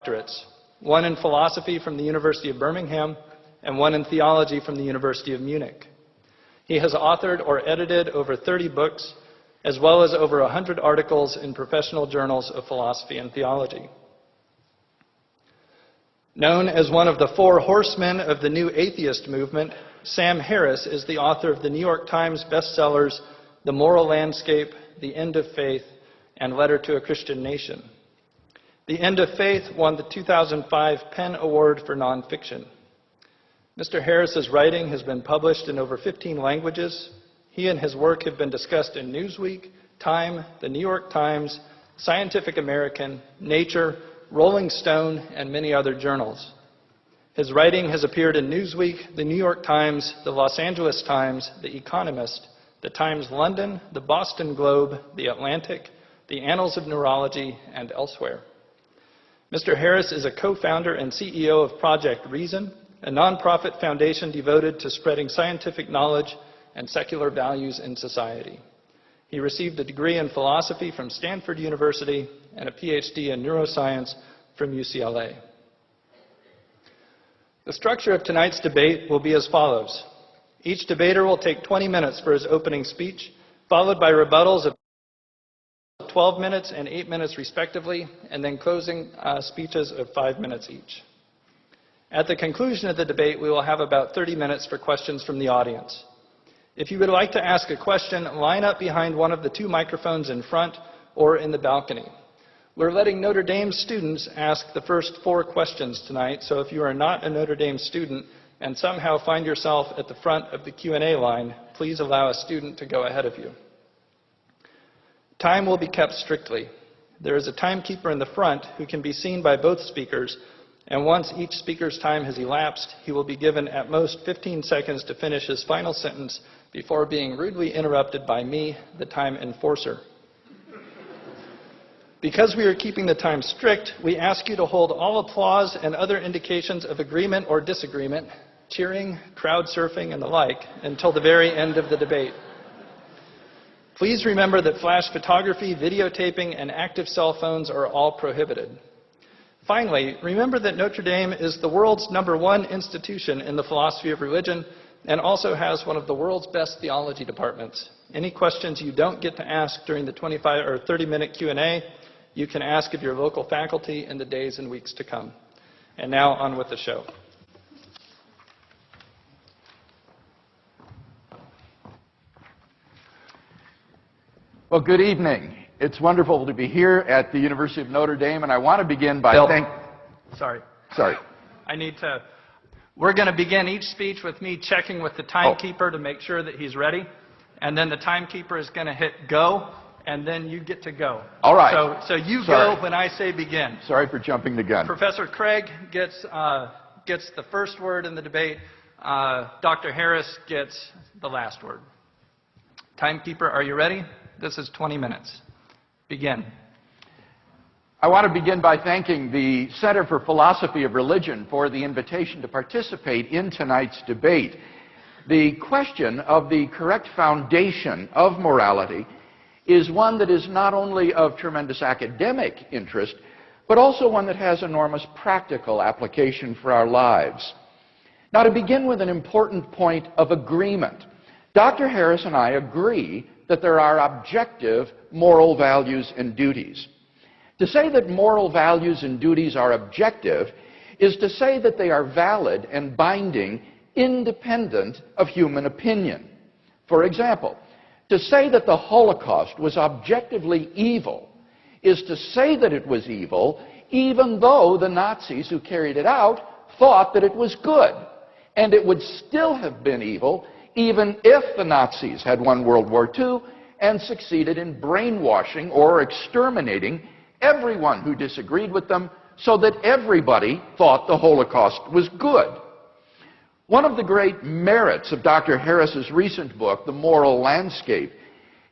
doctorates, one in philosophy from the University of Birmingham and one in theology from the University of Munich. He has authored or edited over 30 books, as well as over 100 articles in professional journals of philosophy and theology. Known as one of the four horsemen of the new atheist movement, Sam Harris is the author of the New York Times bestsellers The Moral Landscape, The End of Faith, and Letter to a Christian Nation. The End of Faith won the 2005 PEN Award for Nonfiction. Mr. Harris's writing has been published in over 15 languages. He and his work have been discussed in Newsweek, Time, the New York Times, Scientific American, Nature, Rolling Stone, and many other journals. His writing has appeared in Newsweek, the New York Times, the Los Angeles Times, The Economist, the Times London, the Boston Globe, the Atlantic, the Annals of Neurology, and elsewhere. Mr. Harris is a co-founder and CEO of Project Reason, a nonprofit foundation devoted to spreading scientific knowledge and secular values in society. He received a degree in philosophy from Stanford University and a PhD in neuroscience from UCLA. The structure of tonight's debate will be as follows. Each debater will take 20 minutes for his opening speech, followed by rebuttals of 12 minutes and 8 minutes respectively, and then closing speeches of 5 minutes each. At the conclusion of the debate, we will have about 30 minutes for questions from the audience. If you would like to ask a question, line up behind one of the two microphones in front or in the balcony. We're letting Notre Dame students ask the first 4 questions tonight, so if you are not a Notre Dame student and somehow find yourself at the front of the Q&A line, please allow a student to go ahead of you. Time will be kept strictly. There is a timekeeper in the front who can be seen by both speakers, and once each speaker's time has elapsed, he will be given at most 15 seconds to finish his final sentence before being rudely interrupted by me, the time enforcer. Because we are keeping the time strict, we ask you to hold all applause and other indications of agreement or disagreement, cheering, crowd surfing, and the like, until the very end of the debate. Please remember that flash photography, videotaping, and active cell phones are all prohibited. Finally, remember that Notre Dame is the world's #1 institution in the philosophy of religion and also has one of the world's best theology departments. Any questions you don't get to ask during the 25 or 30-minute Q&A, you can ask of your local faculty in the days and weeks to come. And now on with the show. Well, good evening. It's wonderful to be here at the University of Notre Dame, and I want to begin by Sorry. Sorry. We're going to begin each speech with me checking with the timekeeper to make sure that he's ready, and then the timekeeper is going to hit go, and then you get to go. All right. So you go when I say begin. Sorry for jumping the gun. Professor Crige gets the first word in the debate. Dr. Harris gets the last word. Timekeeper, are you ready? This is 20 minutes. Begin. I want to begin by thanking the Center for Philosophy of Religion for the invitation to participate in tonight's debate. The question of the correct foundation of morality is one that is not only of tremendous academic interest, but also one that has enormous practical application for our lives. Now, to begin with an important point of agreement, Dr. Harris and I agree that there are objective moral values and duties. To say that moral values and duties are objective is to say that they are valid and binding independent of human opinion. For example, to say that the Holocaust was objectively evil is to say that it was evil even though the Nazis who carried it out thought that it was good. And it would still have been evil even if the Nazis had won World War II and succeeded in brainwashing or exterminating everyone who disagreed with them so that everybody thought the Holocaust was good. One of the great merits of Dr. Harris's recent book, The Moral Landscape,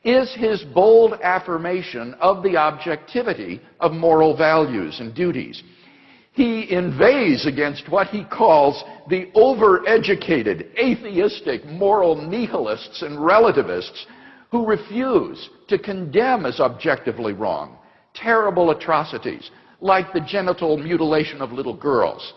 is his bold affirmation of the objectivity of moral values and duties. He inveighs against what he calls the overeducated, atheistic, moral nihilists and relativists who refuse to condemn as objectively wrong terrible atrocities like the genital mutilation of little girls.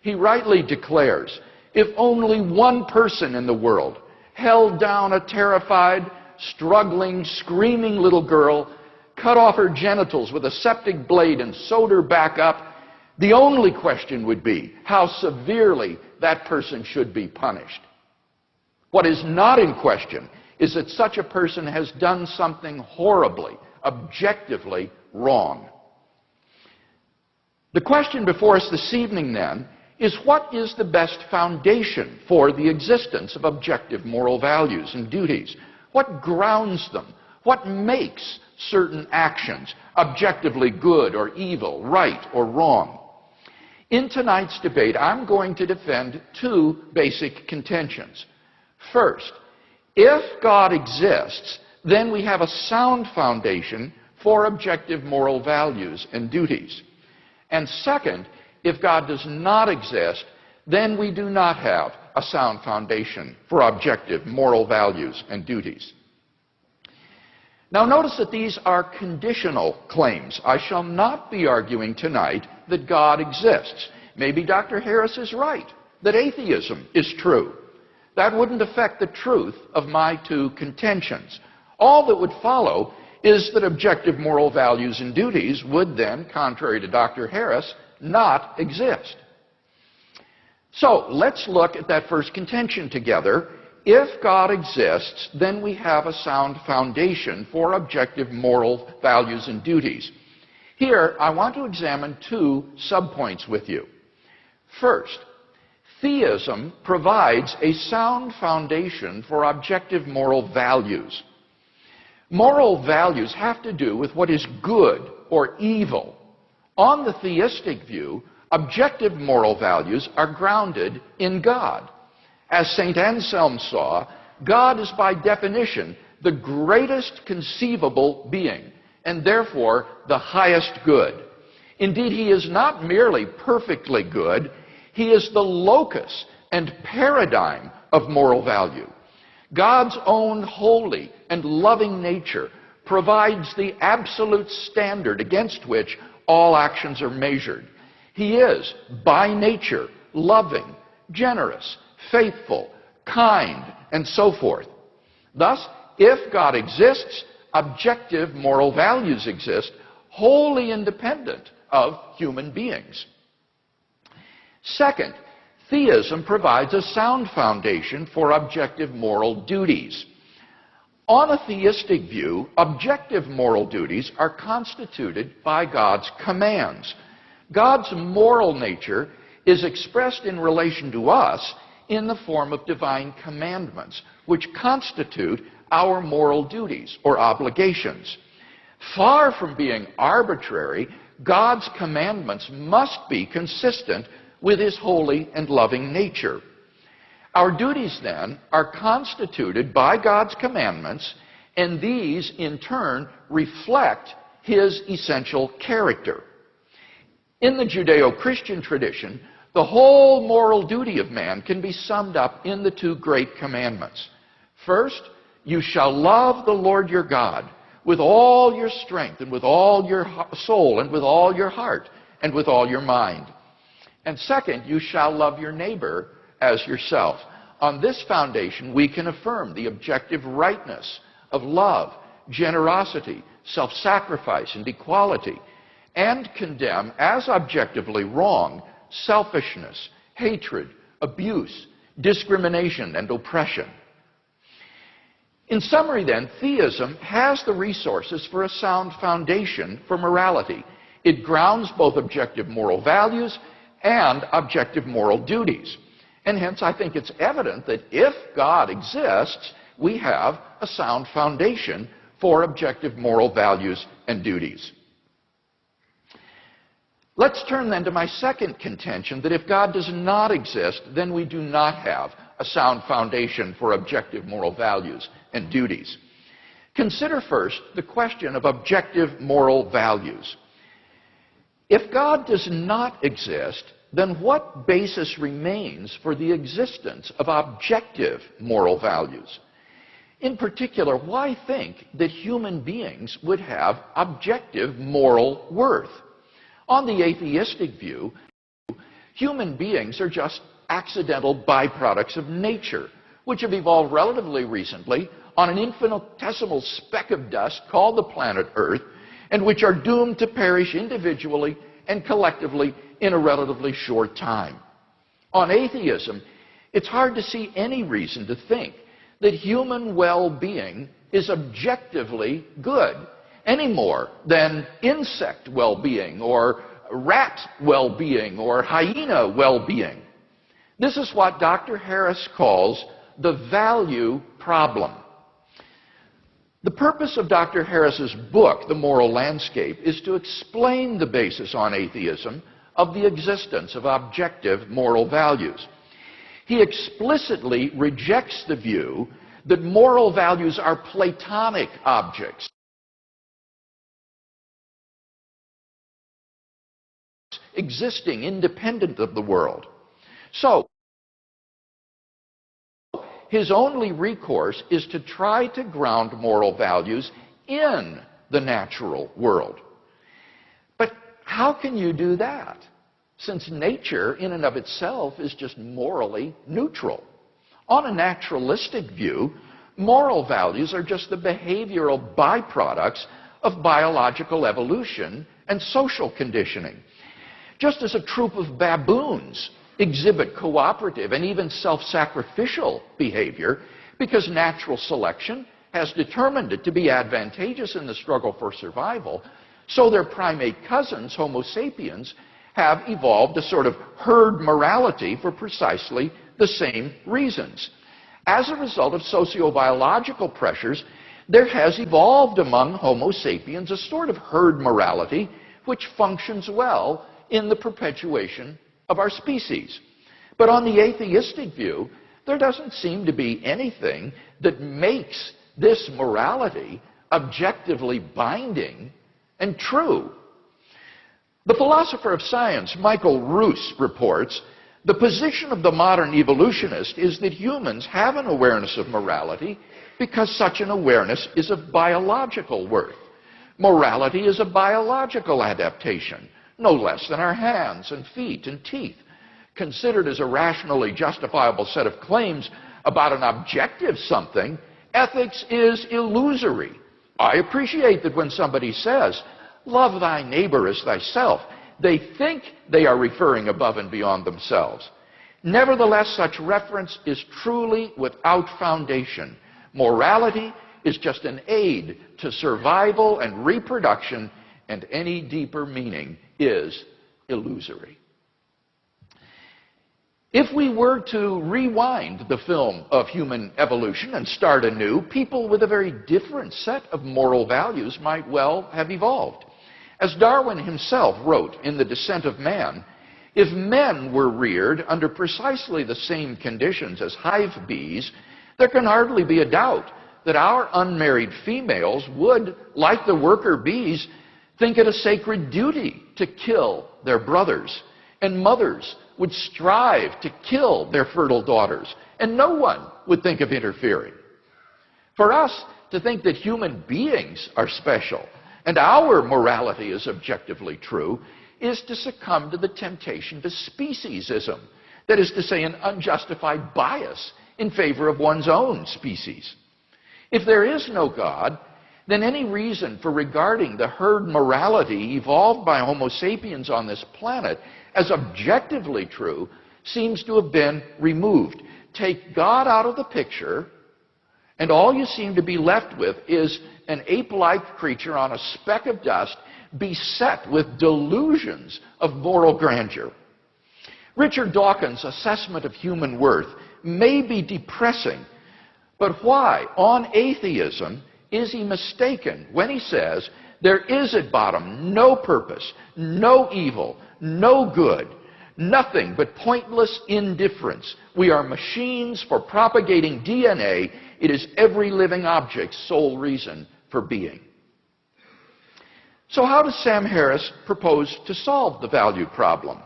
He rightly declares, if only one person in the world held down a terrified, struggling, screaming little girl, cut off her genitals with a septic blade and sewed her back up, the only question would be how severely that person should be punished. What is not in question is that such a person has done something horribly, objectively wrong. The question before us this evening, then, is what is the best foundation for the existence of objective moral values and duties? What grounds them? What makes certain actions objectively good or evil, right or wrong? In tonight's debate, I'm going to defend two basic contentions. First, if God exists, then we have a sound foundation for objective moral values and duties. And second, if God does not exist, then we do not have a sound foundation for objective moral values and duties. Now notice that these are conditional claims. I shall not be arguing tonight that God exists. Maybe Dr. Harris is right, that atheism is true. That wouldn't affect the truth of my two contentions. All that would follow is that objective moral values and duties would then, contrary to Dr. Harris, not exist. So let's look at that first contention together. If God exists, then we have a sound foundation for objective moral values and duties. Here, I want to examine two subpoints with you. First, theism provides a sound foundation for objective moral values. Moral values have to do with what is good or evil. On the theistic view, objective moral values are grounded in God. As St. Anselm saw, God is by definition the greatest conceivable being, and therefore the highest good. Indeed, he is not merely perfectly good, he is the locus and paradigm of moral value. God's own holy and loving nature provides the absolute standard against which all actions are measured. He is, by nature, loving, generous, faithful, kind, and so forth. Thus, if God exists, objective moral values exist, wholly independent of human beings. Second, theism provides a sound foundation for objective moral duties. On a theistic view, objective moral duties are constituted by God's commands. God's moral nature is expressed in relation to us in the form of divine commandments, which constitute our moral duties or obligations. Far from being arbitrary, God's commandments must be consistent with his holy and loving nature. Our duties, then, are constituted by God's commandments, and these, in turn, reflect his essential character. In the Judeo-Christian tradition, the whole moral duty of man can be summed up in the two great commandments. First, you shall love the Lord your God with all your strength and with all your soul and with all your heart and with all your mind. And second, you shall love your neighbor as yourself. On this foundation, we can affirm the objective rightness of love, generosity, self-sacrifice, and equality, and condemn as objectively wrong selfishness, hatred, abuse, discrimination, and oppression. In summary, then, theism has the resources for a sound foundation for morality. It grounds both objective moral values and objective moral duties. And hence, I think it's evident that if God exists, we have a sound foundation for objective moral values and duties. Let's turn then to my second contention, that if God does not exist, then we do not have a sound foundation for objective moral values and duties. Consider first the question of objective moral values. If God does not exist, then what basis remains for the existence of objective moral values? In particular, why think that human beings would have objective moral worth? On the atheistic view, human beings are just accidental byproducts of nature, which have evolved relatively recently on an infinitesimal speck of dust called the planet Earth, and which are doomed to perish individually and collectively in a relatively short time. On atheism, it's hard to see any reason to think that human well-being is objectively good, any more than insect well-being or rat well-being or hyena well-being. This is what Dr. Harris calls the value problem. The purpose of Dr. Harris's book, The Moral Landscape, is to explain the basis on atheism of the existence of objective moral values. He explicitly rejects the view that moral values are Platonic objects, existing independent of the world. So, his only recourse is to try to ground moral values in the natural world. But how can you do that, since nature in and of itself is just morally neutral? On a naturalistic view, moral values are just the behavioral byproducts of biological evolution and social conditioning. Just as a troop of baboons exhibit cooperative and even self-sacrificial behavior because natural selection has determined it to be advantageous in the struggle for survival, so their primate cousins, Homo sapiens, have evolved a sort of herd morality for precisely the same reasons. As a result of sociobiological pressures, there has evolved among Homo sapiens a sort of herd morality which functions well in the perpetuation of our species. But on the atheistic view, there doesn't seem to be anything that makes this morality objectively binding and true. The philosopher of science, Michael Ruse, reports, the position of the modern evolutionist is that humans have an awareness of morality because such an awareness is of biological worth. Morality is a biological adaptation, no less than our hands and feet and teeth. Considered as a rationally justifiable set of claims about an objective something, ethics is illusory. I appreciate that when somebody says, love thy neighbor as thyself, they think they are referring above and beyond themselves. Nevertheless, such reference is truly without foundation. Morality is just an aid to survival and reproduction, and any deeper meaning is illusory. If we were to rewind the film of human evolution and start anew, people with a very different set of moral values might well have evolved. As Darwin himself wrote in The Descent of Man, if men were reared under precisely the same conditions as hive bees, there can hardly be a doubt that our unmarried females would, like the worker bees, think it a sacred duty to kill their brothers, and mothers would strive to kill their fertile daughters, and no one would think of interfering. For us to think that human beings are special and our morality is objectively true is to succumb to the temptation to speciesism, that is to say, an unjustified bias in favor of one's own species. If there is no God, then any reason for regarding the herd morality evolved by Homo sapiens on this planet as objectively true seems to have been removed. Take God out of the picture, and all you seem to be left with is an ape-like creature on a speck of dust beset with delusions of moral grandeur. Richard Dawkins' assessment of human worth may be depressing, but why, on atheism, is he mistaken when he says there is at bottom no purpose, no evil, no good, nothing but pointless indifference? We are machines for propagating DNA. It is every living object's sole reason for being. So how does Sam Harris propose to solve the value problem?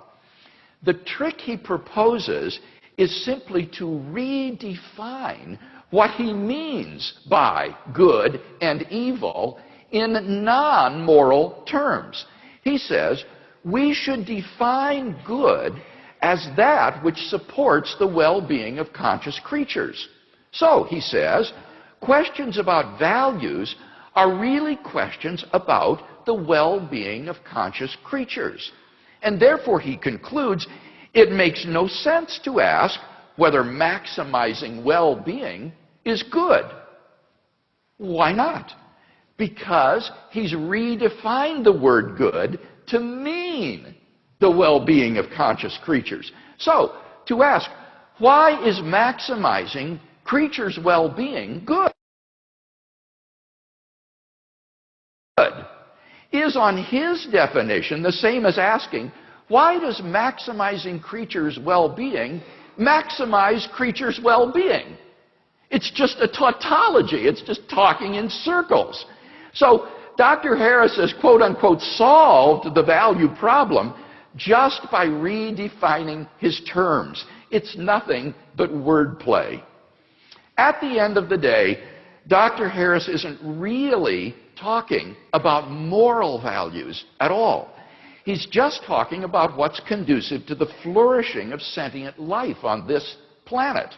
The trick he proposes is simply to redefine what he means by good and evil in non-moral terms. He says, we should define good as that which supports the well-being of conscious creatures. So, he says, questions about values are really questions about the well-being of conscious creatures. And therefore, he concludes, it makes no sense to ask whether maximizing well-being is good. Why not? Because he's redefined the word good to mean the well-being of conscious creatures. So, to ask, why is maximizing creatures' well-being good? Is on his definition the same as asking, why does maximizing creatures' well-being maximize creatures' well-being? It's just a tautology. It's just talking in circles. So Dr. Harris has, quote-unquote, solved the value problem just by redefining his terms. It's nothing but wordplay. At the end of the day, Dr. Harris isn't really talking about moral values at all. He's just talking about what's conducive to the flourishing of sentient life on this planet.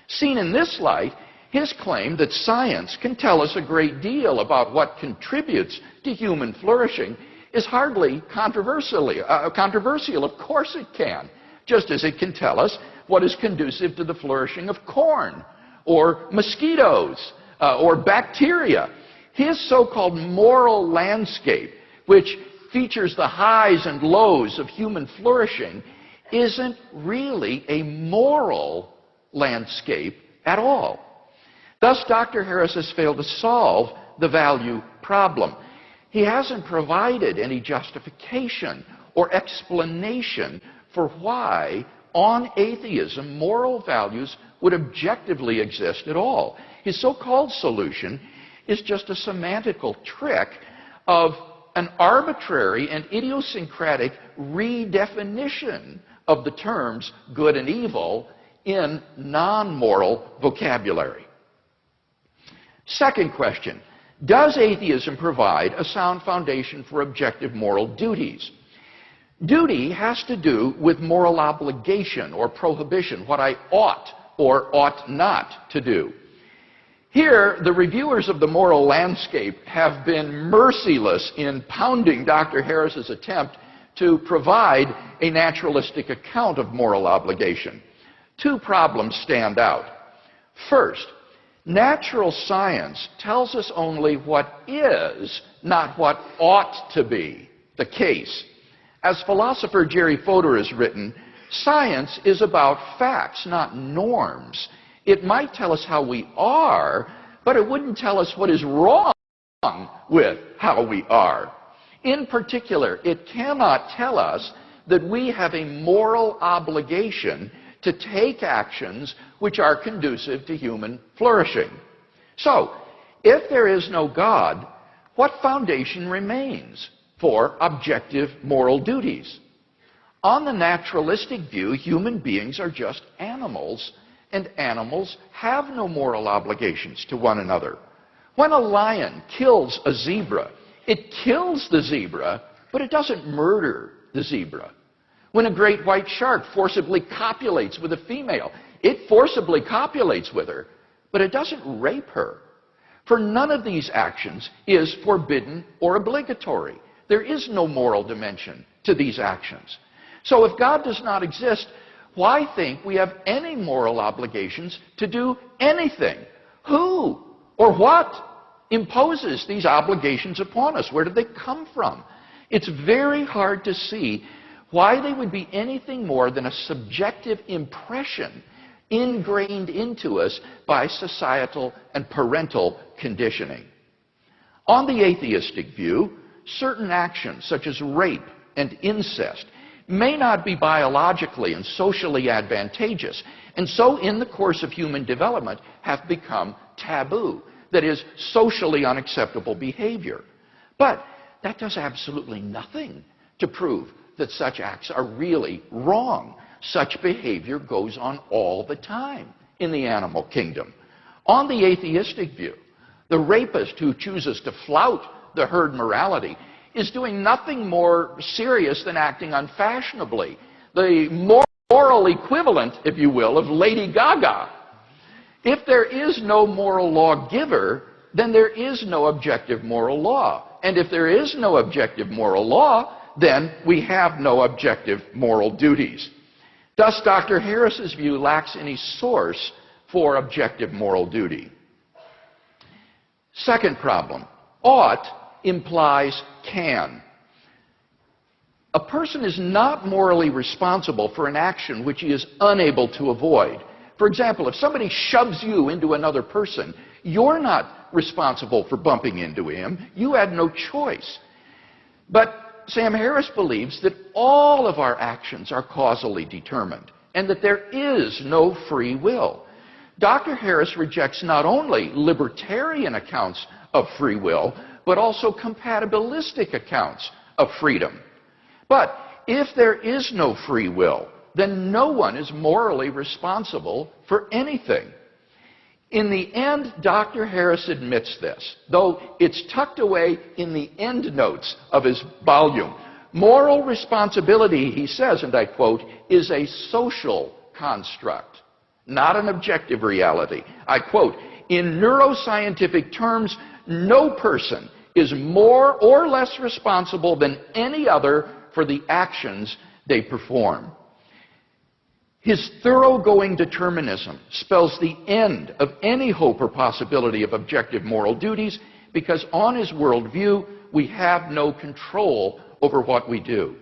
Seen in this light, his claim that science can tell us a great deal about what contributes to human flourishing is hardly controversial. Of course it can, just as it can tell us what is conducive to the flourishing of corn or mosquitoes or bacteria. His so-called moral landscape, which features the highs and lows of human flourishing, isn't really a moral landscape at all. Thus, Dr. Harris has failed to solve the value problem. He hasn't provided any justification or explanation for why, on atheism, moral values would objectively exist at all. His so-called solution is just a semantical trick of an arbitrary and idiosyncratic redefinition of the terms good and evil in non-moral vocabulary. Second question, does atheism provide a sound foundation for objective moral duties? Duty has to do with moral obligation or prohibition, what I ought or ought not to do. Here, the reviewers of the moral landscape have been merciless in pounding Dr. Harris's attempt to provide a naturalistic account of moral obligation. Two problems stand out. First, natural science tells us only what is, not what ought to be the case. As philosopher Jerry Fodor has written, science is about facts, not norms. It might tell us how we are, but it wouldn't tell us what is wrong with how we are. In particular, it cannot tell us that we have a moral obligation to take actions which are conducive to human flourishing. So, if there is no God, what foundation remains for objective moral duties? On the naturalistic view, human beings are just animals, and animals have no moral obligations to one another. When a lion kills a zebra, it kills the zebra, but it doesn't murder the zebra. When a great white shark forcibly copulates with a female, it forcibly copulates with her, but it doesn't rape her. For none of these actions is forbidden or obligatory. There is no moral dimension to these actions. So if God does not exist, why think we have any moral obligations to do anything? Who or what imposes these obligations upon us? Where do they come from? It's very hard to see why they would be anything more than a subjective impression ingrained into us by societal and parental conditioning. On the atheistic view, certain actions such as rape and incest may not be biologically and socially advantageous, and so in the course of human development have become taboo, that is, socially unacceptable behavior. But that does absolutely nothing to prove that such acts are really wrong. Such behavior goes on all the time in the animal kingdom. On the atheistic view, the rapist who chooses to flout the herd morality is doing nothing more serious than acting unfashionably. The moral equivalent, if you will, of Lady Gaga. If there is no moral lawgiver, then there is no objective moral law. And if there is no objective moral law, then we have no objective moral duties. Thus, Dr. Harris's view lacks any source for objective moral duty. Second problem, ought implies can. A person is not morally responsible for an action which he is unable to avoid. For example, if somebody shoves you into another person, you're not responsible for bumping into him. You had no choice. But Sam Harris believes that all of our actions are causally determined and that there is no free will. Dr. Harris rejects not only libertarian accounts of free will, but also compatibilistic accounts of freedom. But if there is no free will, then no one is morally responsible for anything. In the end, Dr. Harris admits this, though it's tucked away in the endnotes of his volume. Moral responsibility, he says, and I quote, is a social construct, not an objective reality. I quote, in neuroscientific terms, no person is more or less responsible than any other for the actions they perform. His thoroughgoing determinism spells the end of any hope or possibility of objective moral duties because on his worldview, we have no control over what we do.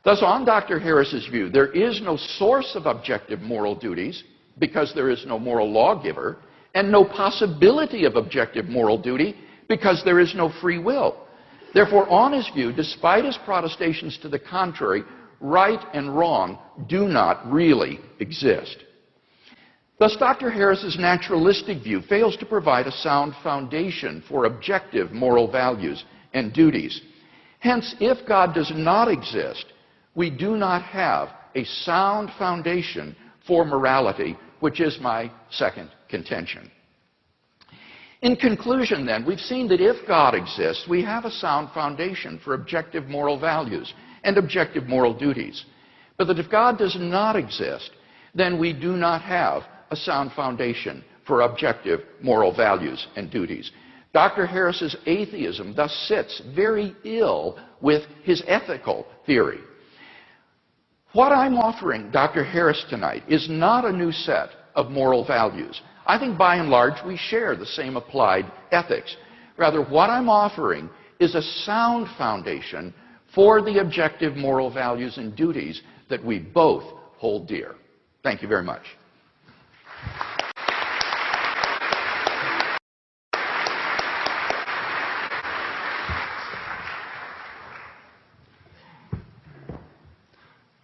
Thus, on Dr. Harris's view, there is no source of objective moral duties because there is no moral lawgiver, and no possibility of objective moral duty because there is no free will. Therefore, on his view, despite his protestations to the contrary, right and wrong do not really exist. Thus, Dr. Harris's naturalistic view fails to provide a sound foundation for objective moral values and duties. Hence, if God does not exist, we do not have a sound foundation for morality, which is my second contention. In conclusion, then, we've seen that if God exists, we have a sound foundation for objective moral values and objective moral duties. But that if God does not exist, then we do not have a sound foundation for objective moral values and duties. Dr. Harris's atheism thus sits very ill with his ethical theory. What I'm offering Dr. Harris tonight is not a new set of moral values. I think by and large we share the same applied ethics. Rather, what I'm offering is a sound foundation for the objective moral values and duties that we both hold dear. Thank you very much.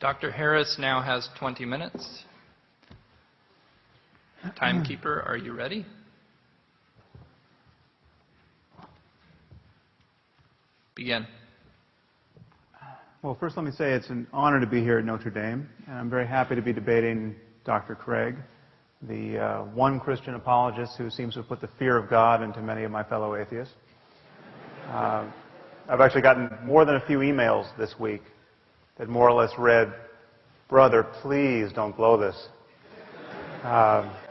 Dr. Harris now has 20 minutes. Timekeeper, are you ready? Begin. Well, first let me say it's an honor to be here at Notre Dame, and I'm very happy to be debating Dr. Crige, the one Christian apologist who seems to have put the fear of God into many of my fellow atheists. I've actually gotten more than a few emails this week that more or less read, "Brother, please don't blow this."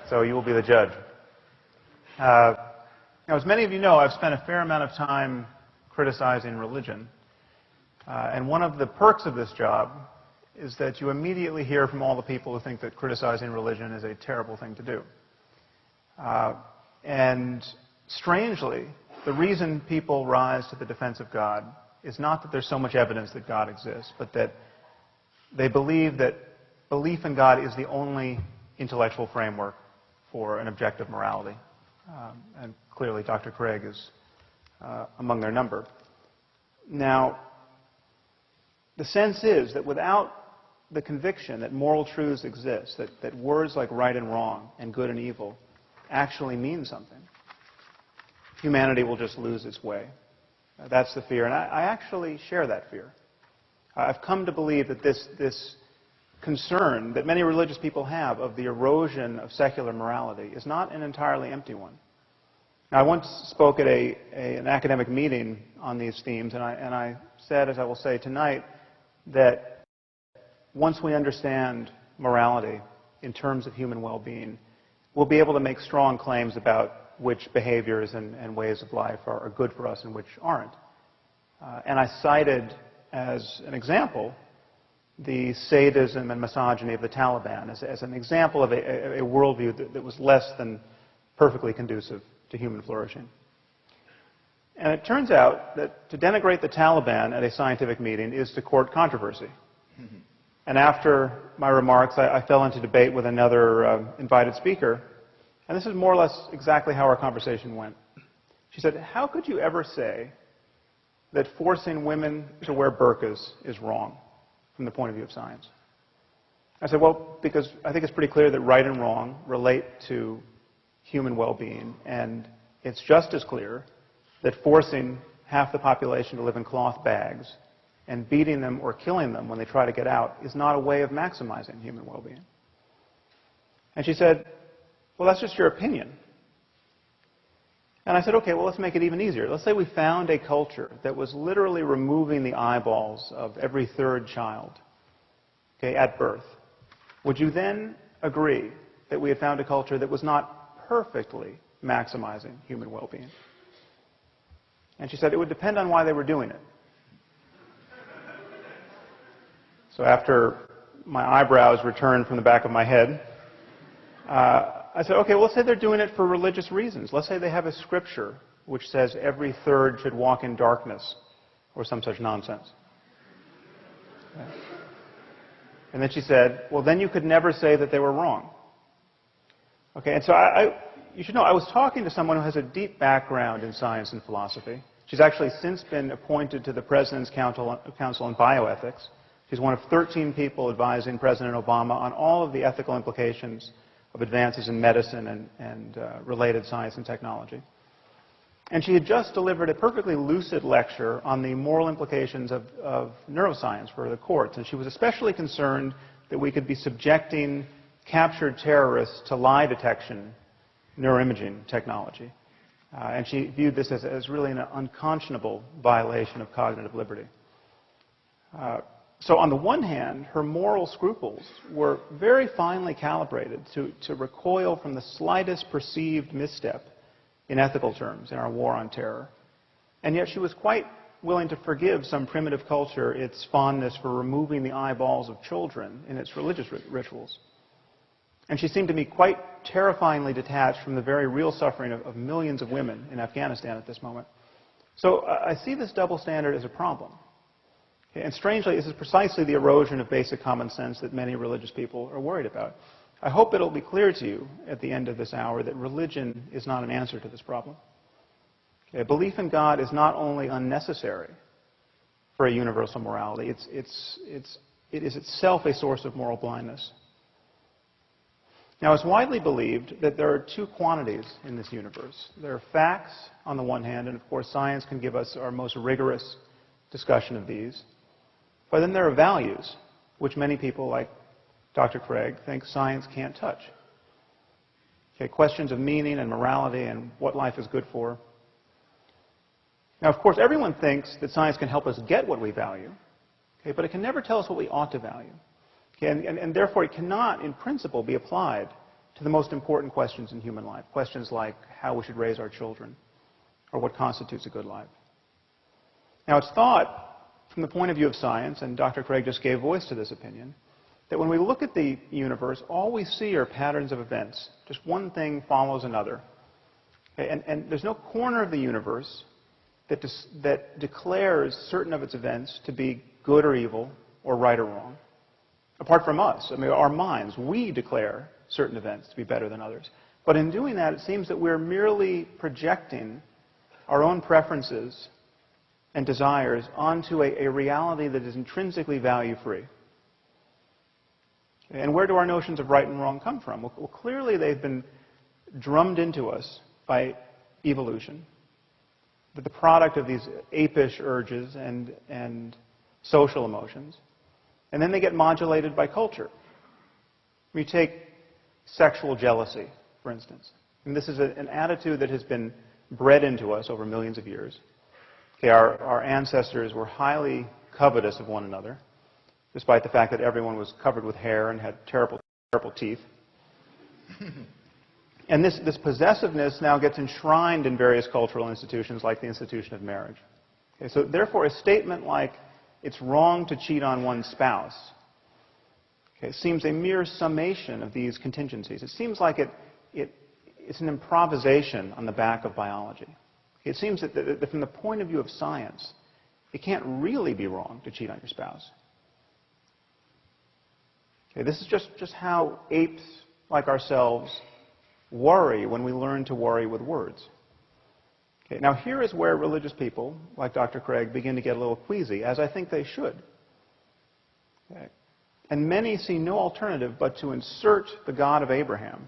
So you will be the judge. Now, as many of you know, I've spent a fair amount of time criticizing religion. And one of the perks of this job is that you immediately hear from all the people who think that criticizing religion is a terrible thing to do. And strangely, the reason people rise to the defense of God is not that there's so much evidence that God exists, but that they believe that belief in God is the only intellectual framework for an objective morality. And clearly Dr. Crige is among their number. Now, the sense is that without the conviction that moral truths exist, that words like right and wrong and good and evil actually mean something, humanity will just lose its way. That's the fear, and I actually share that fear. I've come to believe that this concern that many religious people have of the erosion of secular morality is not an entirely empty one. Now, I once spoke at an academic meeting on these themes, and I said, as I will say tonight, that once we understand morality in terms of human well-being, we'll be able to make strong claims about which behaviors and ways of life are good for us and which aren't. And I cited as an example the sadism and misogyny of the Taliban as an example of a worldview that was less than perfectly conducive to human flourishing. And it turns out that to denigrate the Taliban at a scientific meeting is to court controversy. Mm-hmm. And after my remarks, I fell into debate with another invited speaker, and this is more or less exactly how our conversation went. She said, "How could you ever say that forcing women to wear burqas is wrong from the point of view of science?" I said, "Well, because I think it's pretty clear that right and wrong relate to human well-being, and it's just as clear that forcing half the population to live in cloth bags and beating them or killing them when they try to get out is not a way of maximizing human well-being." And she said, "Well, that's just your opinion." And I said, "Okay, well, let's make it even easier. Let's say we found a culture that was literally removing the eyeballs of every third child, okay, at birth. Would you then agree that we had found a culture that was not perfectly maximizing human well-being?" And she said, "It would depend on why they were doing it." So after my eyebrows returned from the back of my head, I said, "Okay, well, let's say they're doing it for religious reasons. Let's say they have a scripture which says every third should walk in darkness," or some such nonsense. Okay. And then she said, "Well, then you could never say that they were wrong." Okay, and so you should know, I was talking to someone who has a deep background in science and philosophy. She's actually since been appointed to the President's Council on Bioethics. She's one of 13 people advising President Obama on all of the ethical implications of advances in medicine and related science and technology. And she had just delivered a perfectly lucid lecture on the moral implications of neuroscience for the courts. And she was especially concerned that we could be subjecting captured terrorists to lie detection neuroimaging technology. And she viewed this as really an unconscionable violation of cognitive liberty. So on the one hand, her moral scruples were very finely calibrated to recoil from the slightest perceived misstep in ethical terms in our war on terror. And yet she was quite willing to forgive some primitive culture its fondness for removing the eyeballs of children in its religious rituals. And she seemed to me quite terrifyingly detached from the very real suffering of millions of women in Afghanistan at this moment. So I see this double standard as a problem. And strangely, this is precisely the erosion of basic common sense that many religious people are worried about. I hope it'll be clear to you at the end of this hour that religion is not an answer to this problem. Okay, belief in God is not only unnecessary for a universal morality, it is itself a source of moral blindness. Now, it's widely believed that there are two quantities in this universe. There are facts on the one hand, and of course science can give us our most rigorous discussion of these. But then there are values, which many people, like Dr. Crige, think science can't touch. Okay, questions of meaning and morality and what life is good for. Now, of course, everyone thinks that science can help us get what we value, okay, but it can never tell us what we ought to value. Okay, and therefore, it cannot, in principle, be applied to the most important questions in human life, questions like how we should raise our children or what constitutes a good life. Now, it's thought, from the point of view of science, and Dr. Crige just gave voice to this opinion, that when we look at the universe, all we see are patterns of events. Just one thing follows another. Okay, and there's no corner of the universe that declares certain of its events to be good or evil, or right or wrong. Apart from us, I mean, our minds, we declare certain events to be better than others. But in doing that, it seems that we're merely projecting our own preferences and desires onto a reality that is intrinsically value-free. And where do our notions of right and wrong come from? Well, clearly they've been drummed into us by evolution, that the product of these apish urges and social emotions, and then they get modulated by culture. We take sexual jealousy, for instance. And this is an attitude that has been bred into us over millions of years. Okay, our ancestors were highly covetous of one another, despite the fact that everyone was covered with hair and had terrible, terrible teeth. And this possessiveness now gets enshrined in various cultural institutions like the institution of marriage. Okay, so therefore, a statement like, it's wrong to cheat on one's spouse, okay, seems a mere summation of these contingencies. It seems like it's an improvisation on the back of biology. It seems that from the point of view of science, it can't really be wrong to cheat on your spouse. Okay, this is just how apes like ourselves worry when we learn to worry with words. Okay, now here is where religious people, like Dr. Crige, begin to get a little queasy, as I think they should. Okay. And many see no alternative but to insert the God of Abraham,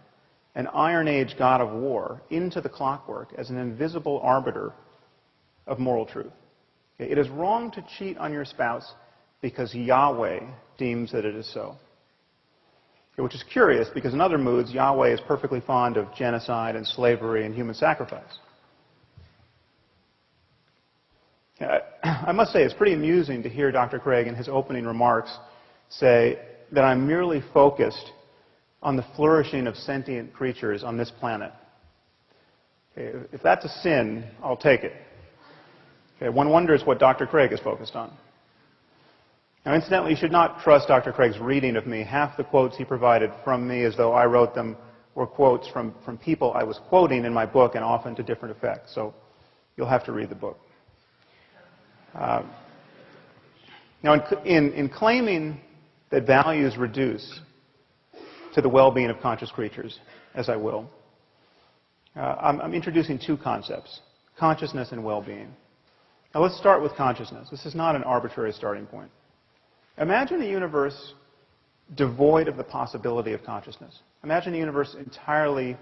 an Iron Age God of war, into the clockwork as an invisible arbiter of moral truth. Okay, it is wrong to cheat on your spouse because Yahweh deems that it is so. Okay, which is curious, because in other moods, Yahweh is perfectly fond of genocide and slavery and human sacrifice. I must say, it's pretty amusing to hear Dr. Crige in his opening remarks say that I'm merely focused on the flourishing of sentient creatures on this planet. Okay, if that's a sin, I'll take it. Okay, one wonders what Dr. Crige is focused on. Now, incidentally, you should not trust Dr. Crige's reading of me. Half the quotes he provided from me, as though I wrote them, were quotes from people I was quoting in my book, and often to different effects. So you'll have to read the book. Now, in claiming that values reduce to the well-being of conscious creatures, as I will, I'm introducing two concepts, consciousness and well-being. Now, let's start with consciousness. This is not an arbitrary starting point. Imagine a universe devoid of the possibility of consciousness. Imagine a universe entirely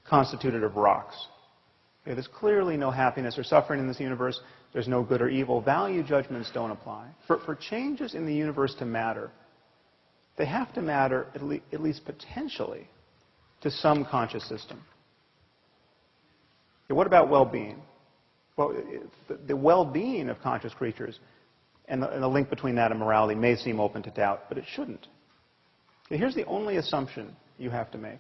constituted of rocks. Okay, there's clearly no happiness or suffering in this universe. There's no good or evil. Value judgments don't apply. For changes in the universe to matter, they have to matter, at least potentially, to some conscious system. Okay, what about well-being? Well, the well-being of conscious creatures and the link between that and morality may seem open to doubt, but it shouldn't. Okay, here's the only assumption you have to make.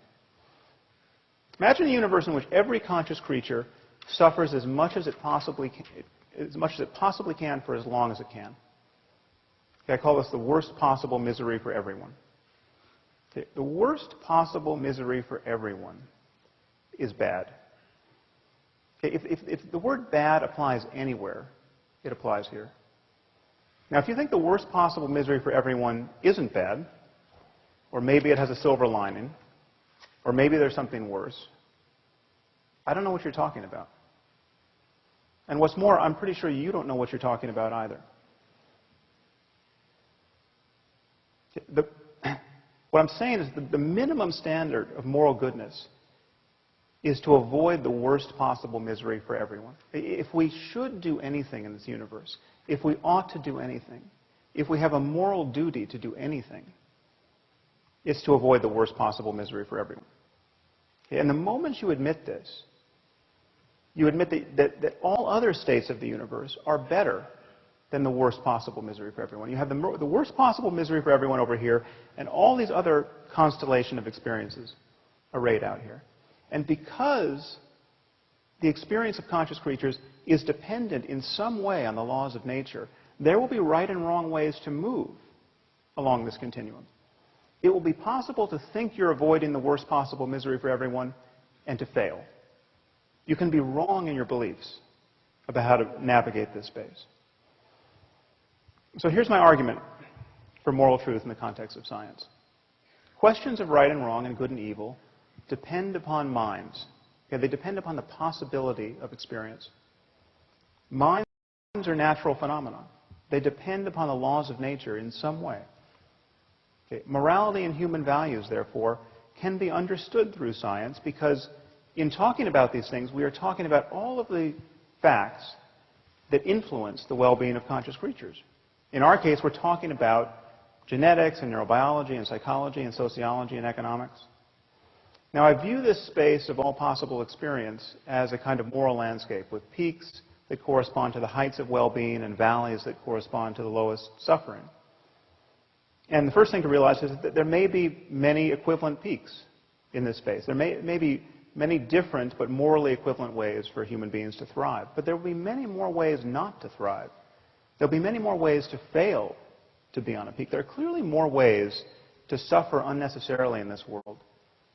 Imagine a universe in which every conscious creature suffers as much as it possibly can for as long as it can. Okay, I call this the worst possible misery for everyone. Okay, the worst possible misery for everyone is bad. Okay, if the word bad applies anywhere, it applies here. Now, if you think the worst possible misery for everyone isn't bad, or maybe it has a silver lining, or maybe there's something worse, I don't know what you're talking about. And what's more, I'm pretty sure you don't know what you're talking about either. What I'm saying is the minimum standard of moral goodness is to avoid the worst possible misery for everyone. If we should do anything in this universe, if we ought to do anything, if we have a moral duty to do anything, it's to avoid the worst possible misery for everyone. Okay, and the moment you admit this, you admit that all other states of the universe are better than the worst possible misery for everyone. You have the worst possible misery for everyone over here, and all these other constellation of experiences arrayed out here. And because the experience of conscious creatures is dependent in some way on the laws of nature, there will be right and wrong ways to move along this continuum. It will be possible to think you're avoiding the worst possible misery for everyone and to fail. You can be wrong in your beliefs about how to navigate this space. So here's my argument for moral truth in the context of science. Questions of right and wrong and good and evil depend upon minds. Okay, they depend upon the possibility of experience. Minds are natural phenomena. They depend upon the laws of nature in some way. Okay, morality and human values, therefore, can be understood through science because in talking about these things, we are talking about all of the facts that influence the well-being of conscious creatures. In our case, we're talking about genetics and neurobiology and psychology and sociology and economics. Now, I view this space of all possible experience as a kind of moral landscape with peaks that correspond to the heights of well-being and valleys that correspond to the lowest suffering. And the first thing to realize is that there may be many equivalent peaks in this space. There may be many different but morally equivalent ways for human beings to thrive. But there will be many more ways not to thrive. There will be many more ways to fail to be on a peak. There are clearly more ways to suffer unnecessarily in this world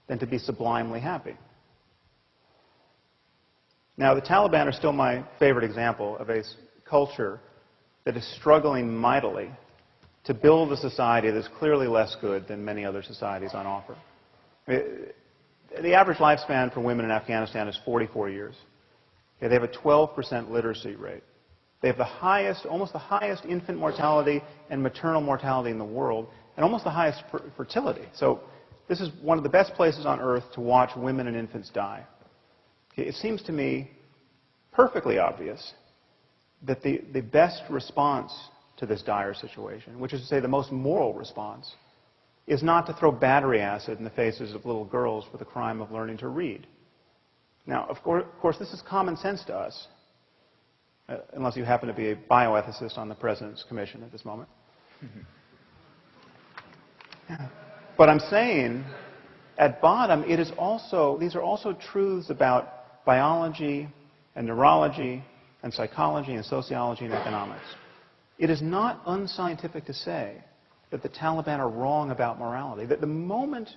than to be sublimely happy. Now, the Taliban are still my favorite example of a culture that is struggling mightily to build a society that's clearly less good than many other societies on offer. The average lifespan for women in Afghanistan is 44 years. They have a 12% literacy rate. They have the highest, almost the highest infant mortality and maternal mortality in the world, and almost the highest fertility. So this is one of the best places on earth to watch women and infants die. It seems to me perfectly obvious that the best response to this dire situation, which is to say the most moral response, is not to throw battery acid in the faces of little girls for the crime of learning to read. Now, of course, this is common sense to us, unless you happen to be a bioethicist on the President's Commission at this moment. But I'm saying, at bottom, these are also truths about biology and neurology and psychology and sociology and economics. It is not unscientific to say that the Taliban are wrong about morality, that the moment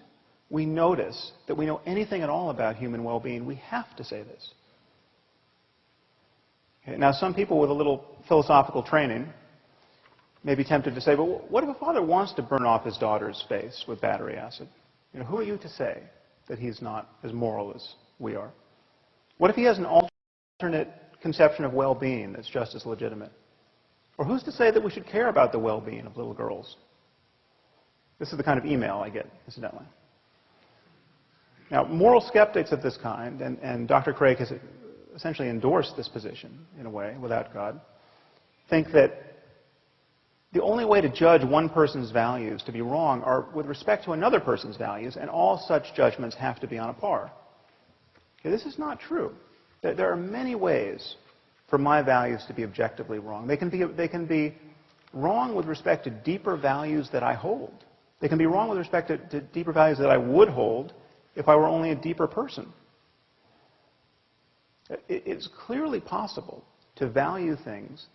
we notice that we know anything at all about human well-being, we have to say this. Okay, now, some people with a little philosophical training may be tempted to say, but what if a father wants to burn off his daughter's face with battery acid? You know, who are you to say that he's not as moral as we are? What if he has an alternate conception of well-being that's just as legitimate? Or who's to say that we should care about the well-being of little girls? This is the kind of email I get, incidentally. Now, moral skeptics of this kind, and Dr. Crige has essentially endorsed this position, in a way, without God, think that the only way to judge one person's values to be wrong are with respect to another person's values, and all such judgments have to be on a par. Okay, this is not true. There are many ways for my values to be objectively wrong. They can be wrong with respect to deeper values that I hold. They can be wrong with respect to deeper values that I would hold if I were only a deeper person. It's clearly possible to value things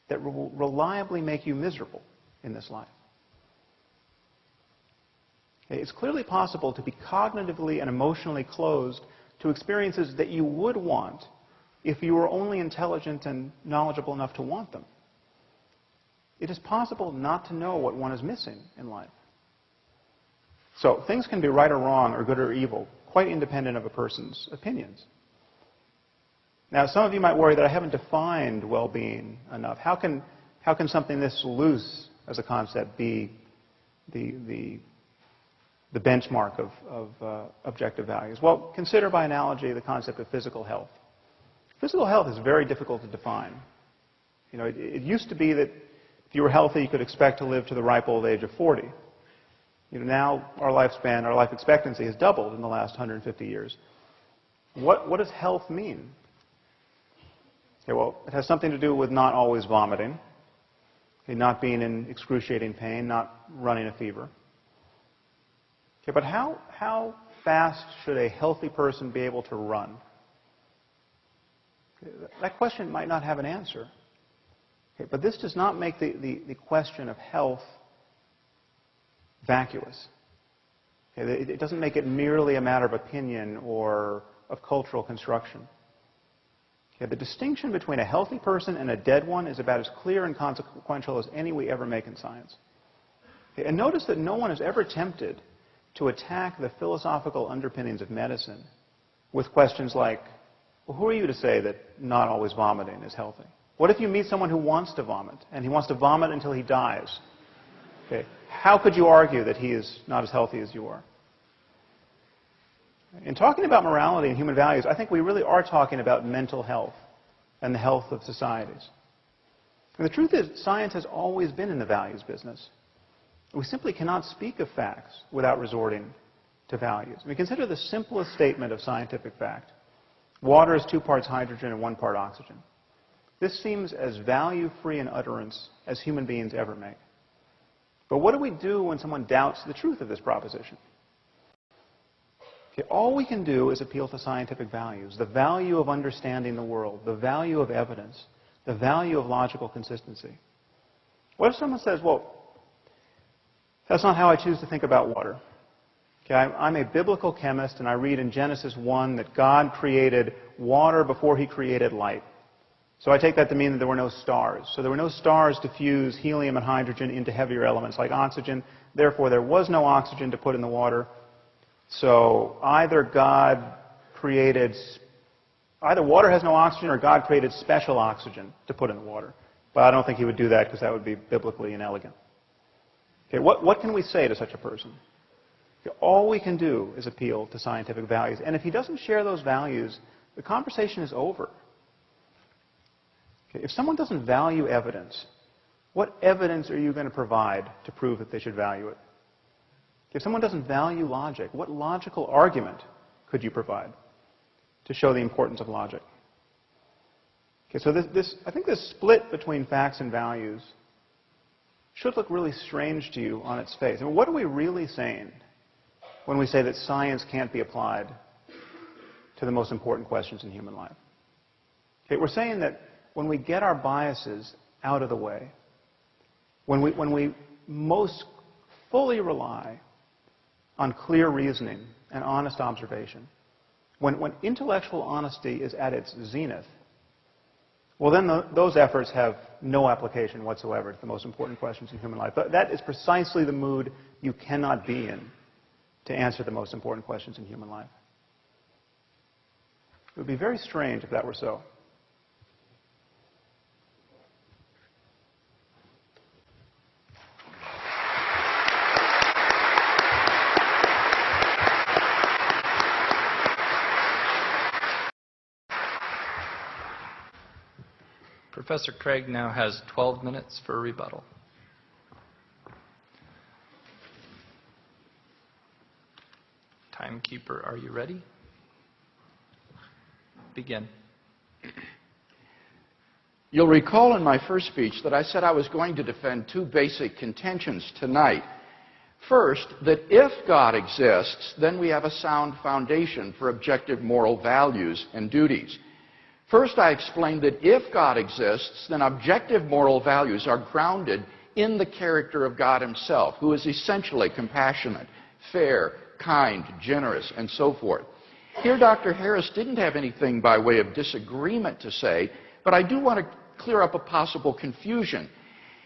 that will reliably make you miserable in this life. It's clearly possible to be cognitively and emotionally closed to experiences that you would want if you were only intelligent and knowledgeable enough to want them. It is possible not to know what one is missing in life. So things can be right or wrong, or good or evil, quite independent of a person's opinions. Now, some of you might worry that I haven't defined well-being enough. How can something this loose as a concept be the benchmark of objective values? Well, consider by analogy the concept of physical health. Physical health is very difficult to define. You know, it used to be that if you were healthy, you could expect to live to the ripe old age of 40. You know, now our lifespan, our life expectancy has doubled in the last 150 years. What does health mean? Okay, well, it has something to do with not always vomiting, okay, not being in excruciating pain, not running a fever. Okay, but how fast should a healthy person be able to run? Okay, that question might not have an answer. Okay, but this does not make the question of health vacuous. Okay, it doesn't make it merely a matter of opinion or of cultural construction. Okay, the distinction between a healthy person and a dead one is about as clear and consequential as any we ever make in science. Okay, and notice that no one is ever tempted to attack the philosophical underpinnings of medicine with questions like, well, who are you to say that not always vomiting is healthy? What if you meet someone who wants to vomit, and he wants to vomit until he dies? Okay, how could you argue that he is not as healthy as you are? In talking about morality and human values, I think we really are talking about mental health and the health of societies. And the truth is, science has always been in the values business. We simply cannot speak of facts without resorting to values. I mean, consider the simplest statement of scientific fact. Water is 2 parts hydrogen and 1 part oxygen. This seems as value-free an utterance as human beings ever make. But what do we do when someone doubts the truth of this proposition? Okay, all we can do is appeal to scientific values, the value of understanding the world, the value of evidence, the value of logical consistency. What if someone says, well, that's not how I choose to think about water. Okay, I'm a biblical chemist, and I read in Genesis 1 that God created water before he created light. So I take that to mean that there were no stars. So there were no stars to fuse helium and hydrogen into heavier elements like oxygen. Therefore, there was no oxygen to put in the water. So either water has no oxygen or God created special oxygen to put in the water. But I don't think he would do that because that would be biblically inelegant. Okay, what can we say to such a person? Okay, all we can do is appeal to scientific values. And if he doesn't share those values, the conversation is over. Okay, if someone doesn't value evidence, what evidence are you going to provide to prove that they should value it? If someone doesn't value logic, what logical argument could you provide to show the importance of logic? Okay, so I think this split between facts and values should look really strange to you on its face. I mean, what are we really saying when we say that science can't be applied to the most important questions in human life? Okay, we're saying that when we get our biases out of the way, when we most fully rely on clear reasoning and honest observation, when intellectual honesty is at its zenith, well, then those efforts have no application whatsoever to the most important questions in human life. But that is precisely the mood you cannot be in to answer the most important questions in human life. It would be very strange if that were so. Professor Crige now has 12 minutes for a rebuttal. Timekeeper, are you ready? Begin. You'll recall in my first speech that I said I was going to defend 2 basic contentions tonight. First, that if God exists, then we have a sound foundation for objective moral values and duties. First, I explained that if God exists, then objective moral values are grounded in the character of God himself, who is essentially compassionate, fair, kind, generous, and so forth. Here, Dr. Harris didn't have anything by way of disagreement to say, but I do want to clear up a possible confusion.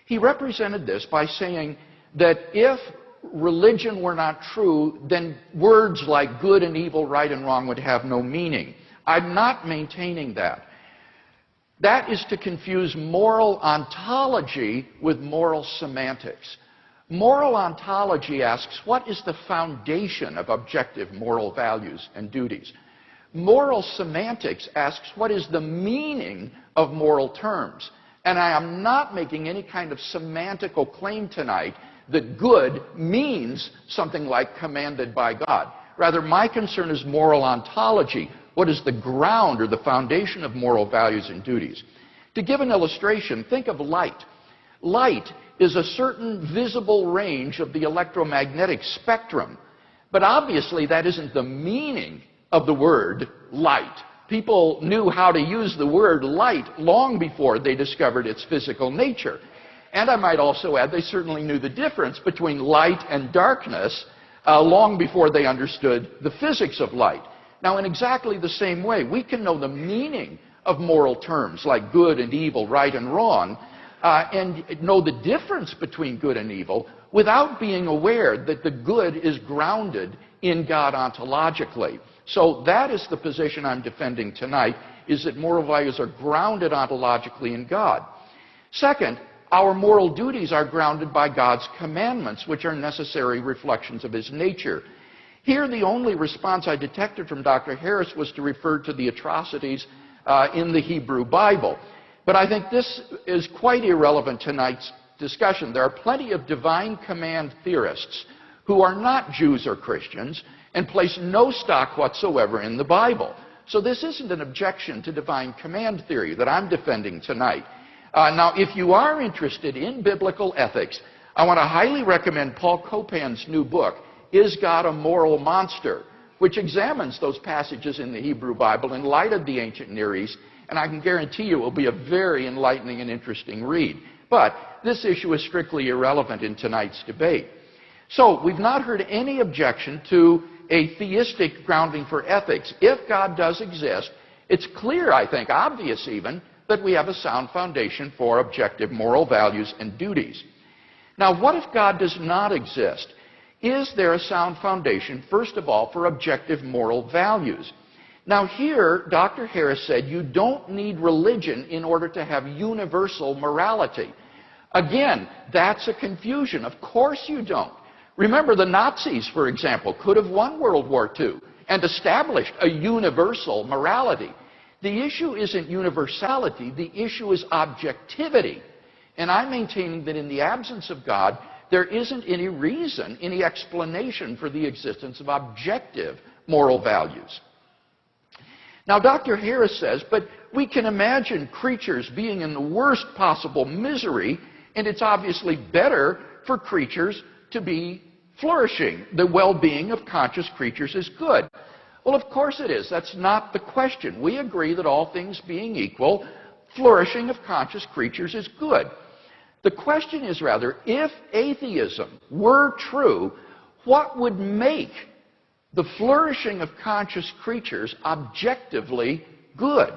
He represented this by saying that if religion were not true, then words like good and evil, right and wrong would have no meaning. I'm not maintaining that. That is to confuse moral ontology with moral semantics. Moral ontology asks, what is the foundation of objective moral values and duties? Moral semantics asks, what is the meaning of moral terms? And I am not making any kind of semantical claim tonight that good means something like commanded by God. Rather, my concern is moral ontology. What is the ground or the foundation of moral values and duties? To give an illustration, think of light. Light is a certain visible range of the electromagnetic spectrum. But obviously that isn't the meaning of the word light. People knew how to use the word light long before they discovered its physical nature. And I might also add, they certainly knew the difference between light and darkness long before they understood the physics of light. Now, in exactly the same way, we can know the meaning of moral terms like good and evil, right and wrong, and know the difference between good and evil without being aware that the good is grounded in God ontologically. So that is the position I'm defending tonight, is that moral values are grounded ontologically in God. Second, our moral duties are grounded by God's commandments, which are necessary reflections of his nature. Here, the only response I detected from Dr. Harris was to refer to the atrocities in the Hebrew Bible. But I think this is quite irrelevant to tonight's discussion. There are plenty of divine command theorists who are not Jews or Christians and place no stock whatsoever in the Bible. So this isn't an objection to divine command theory that I'm defending tonight. Now, if you are interested in biblical ethics, I want to highly recommend Paul Copan's new book, Is God a Moral Monster?, which examines those passages in the Hebrew Bible in light of the ancient Near East, and I can guarantee you it will be a very enlightening and interesting read. But this issue is strictly irrelevant in tonight's debate. So, we've not heard any objection to a theistic grounding for ethics. If God does exist, it's clear, I think, obvious even, that we have a sound foundation for objective moral values and duties. Now, what if God does not exist? Is there a sound foundation, first of all, for objective moral values? Now here, Dr. Harris said you don't need religion in order to have universal morality. Again, that's a confusion. Of course you don't. Remember, the Nazis, for example, could have won World War II and established a universal morality. The issue isn't universality, the issue is objectivity. And I'm maintaining that in the absence of God, there isn't any reason, any explanation for the existence of objective moral values. Now, Dr. Harris says, but we can imagine creatures being in the worst possible misery, and it's obviously better for creatures to be flourishing. The well-being of conscious creatures is good. Well, of course it is. That's not the question. We agree that all things being equal, flourishing of conscious creatures is good. The question is rather, if atheism were true, what would make the flourishing of conscious creatures objectively good?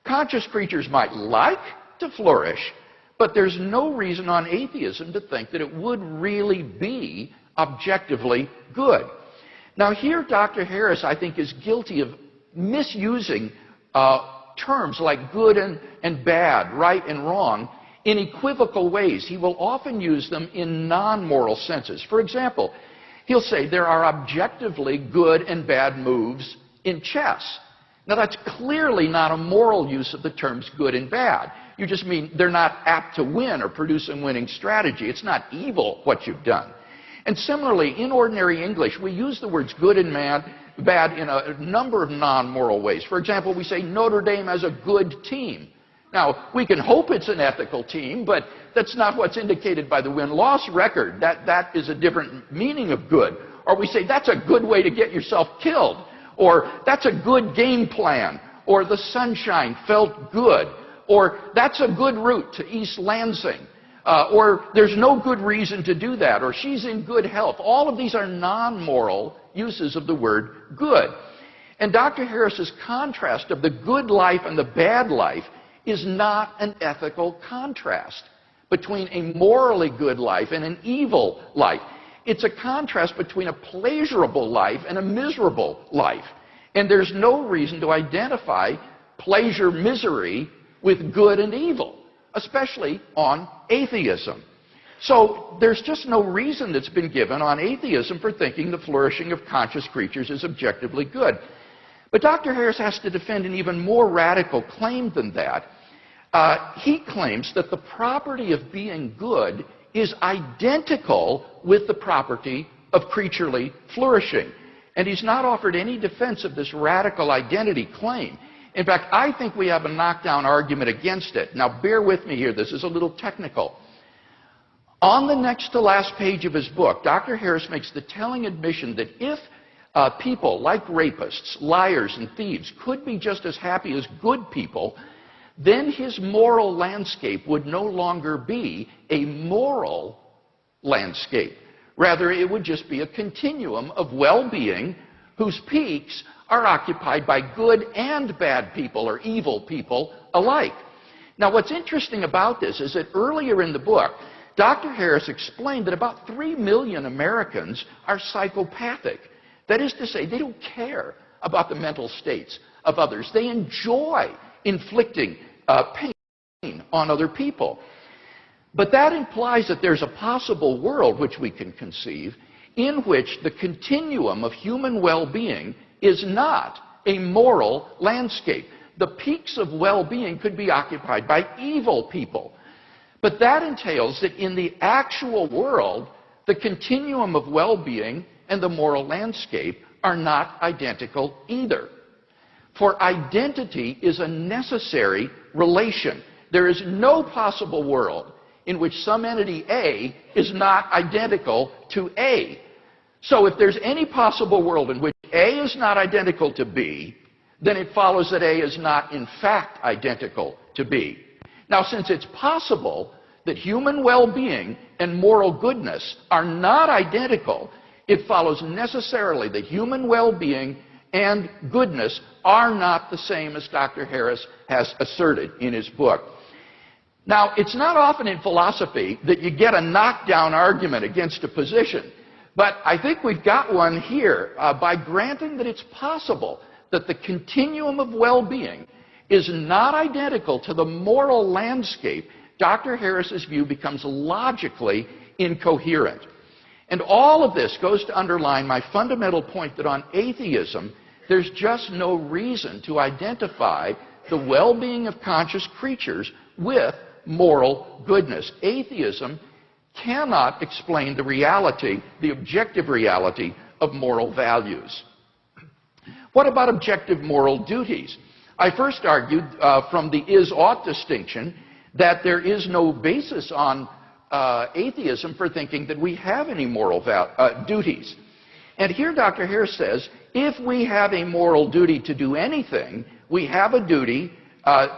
Conscious creatures might like to flourish, but there's no reason on atheism to think that it would really be objectively good. Now here, Dr. Harris, I think, is guilty of misusing terms like good and bad, right and wrong, in equivocal ways. He will often use them in non-moral senses. For example, he'll say there are objectively good and bad moves in chess. Now that's clearly not a moral use of the terms good and bad. You just mean they're not apt to win or produce a winning strategy. It's not evil what you've done. And similarly, in ordinary English, we use the words good and bad in a number of non-moral ways. For example, we say Notre Dame has a good team. Now, we can hope it's an ethical team, but that's not what's indicated by the win-loss record. That is a different meaning of good. Or we say that's a good way to get yourself killed. Or that's a good game plan. Or the sunshine felt good. Or that's a good route to East Lansing. Or there's no good reason to do that. Or she's in good health. All of these are non-moral uses of the word good. And Dr. Harris's contrast of the good life and the bad life is not an ethical contrast between a morally good life and an evil life. It's a contrast between a pleasurable life and a miserable life. And there's no reason to identify pleasure, misery with good and evil, especially on atheism. So there's just no reason that's been given on atheism for thinking the flourishing of conscious creatures is objectively good. But Dr. Harris has to defend an even more radical claim than that. He claims that the property of being good is identical with the property of creaturely flourishing. And he's not offered any defense of this radical identity claim. In fact, I think we have a knockdown argument against it. Now, bear with me here. This is a little technical. On the next to last page of his book, Dr. Harris makes the telling admission that if people like rapists, liars, and thieves could be just as happy as good people, then his moral landscape would no longer be a moral landscape. Rather, it would just be a continuum of well-being whose peaks are occupied by good and bad people or evil people alike. Now, what's interesting about this is that earlier in the book, Dr. Harris explained that about 3 million Americans are psychopathic. That is to say, they don't care about the mental states of others. They enjoy inflicting pain on other people. But that implies that there's a possible world which we can conceive in which the continuum of human well-being is not a moral landscape. The peaks of well-being could be occupied by evil people. But that entails that in the actual world, The continuum of well-being and the moral landscape are not identical either. For identity is a necessary relation. There is no possible world in which some entity A is not identical to A. So if there's any possible world in which A is not identical to B, then it follows that A is not in fact identical to B. Now, since it's possible that human well-being and moral goodness are not identical, it follows necessarily that human well-being and goodness are not the same, as Dr. Harris has asserted in his book. Now, it's not often in philosophy that you get a knockdown argument against a position, but I think we've got one here by granting that it's possible that the continuum of well-being is not identical to the moral landscape. Dr. Harris's view becomes logically incoherent. And all of this goes to underline my fundamental point that on atheism, there's just no reason to identify the well-being of conscious creatures with moral goodness. Atheism cannot explain the reality, the objective reality of moral values. What about objective moral duties? I first argued from the is-ought distinction that there is no basis on atheism for thinking that we have any moral duties. And here Dr. Harris says, if we have a moral duty to do anything, we have a duty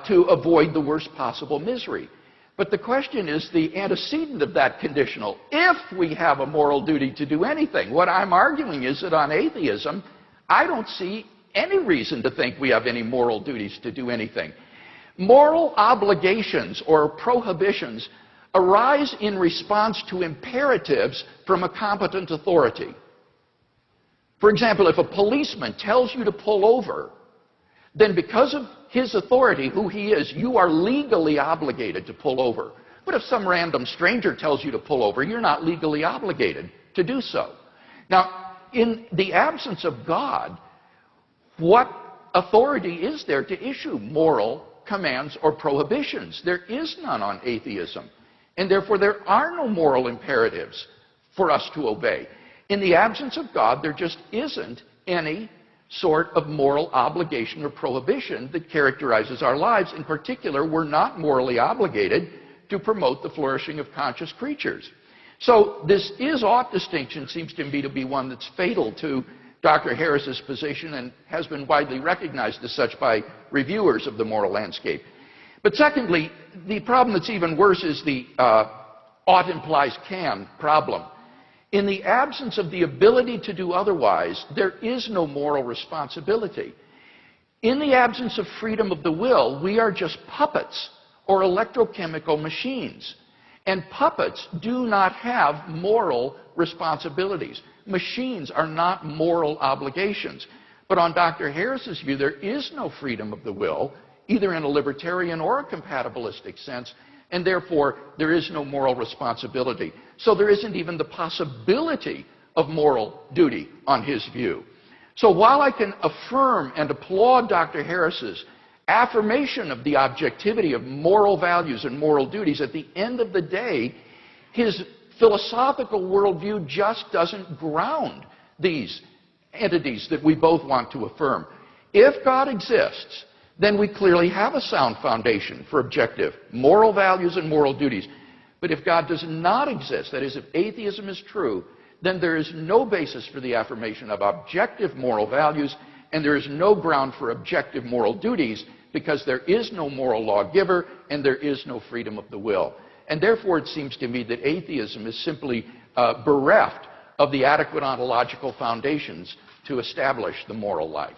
to avoid the worst possible misery. But the question is the antecedent of that conditional. If we have a moral duty to do anything, what I'm arguing is that on atheism, I don't see any reason to think we have any moral duties to do anything. Moral obligations or prohibitions arise in response to imperatives from a competent authority. For example, if a policeman tells you to pull over, then because of his authority, who he is, you are legally obligated to pull over. But if some random stranger tells you to pull over, you're not legally obligated to do so. Now, in the absence of God, what authority is there to issue moral commands or prohibitions? There is none on atheism. And therefore, there are no moral imperatives for us to obey. In the absence of God, there just isn't any sort of moral obligation or prohibition that characterizes our lives. In particular, we're not morally obligated to promote the flourishing of conscious creatures. So this is-ought distinction seems to me to be one that's fatal to Dr. Harris's position and has been widely recognized as such by reviewers of the moral landscape. But secondly, the problem that's even worse is the ought implies can problem. In the absence of the ability to do otherwise, there is no moral responsibility. In the absence of freedom of the will, we are just puppets or electrochemical machines. And puppets do not have moral responsibilities. Machines are not moral obligations. But on Dr. Harris's view, there is no freedom of the will, either in a libertarian or a compatibilistic sense, and therefore there is no moral responsibility. So there isn't even the possibility of moral duty on his view. So while I can affirm and applaud Dr. Harris's affirmation of the objectivity of moral values and moral duties, at the end of the day, his philosophical worldview just doesn't ground these entities that we both want to affirm. If God exists, then we clearly have a sound foundation for objective moral values and moral duties. But if God does not exist, that is, if atheism is true, then there is no basis for the affirmation of objective moral values, and there is no ground for objective moral duties, because there is no moral lawgiver and there is no freedom of the will. And therefore, it seems to me that atheism is simply bereft of the adequate ontological foundations to establish the moral life.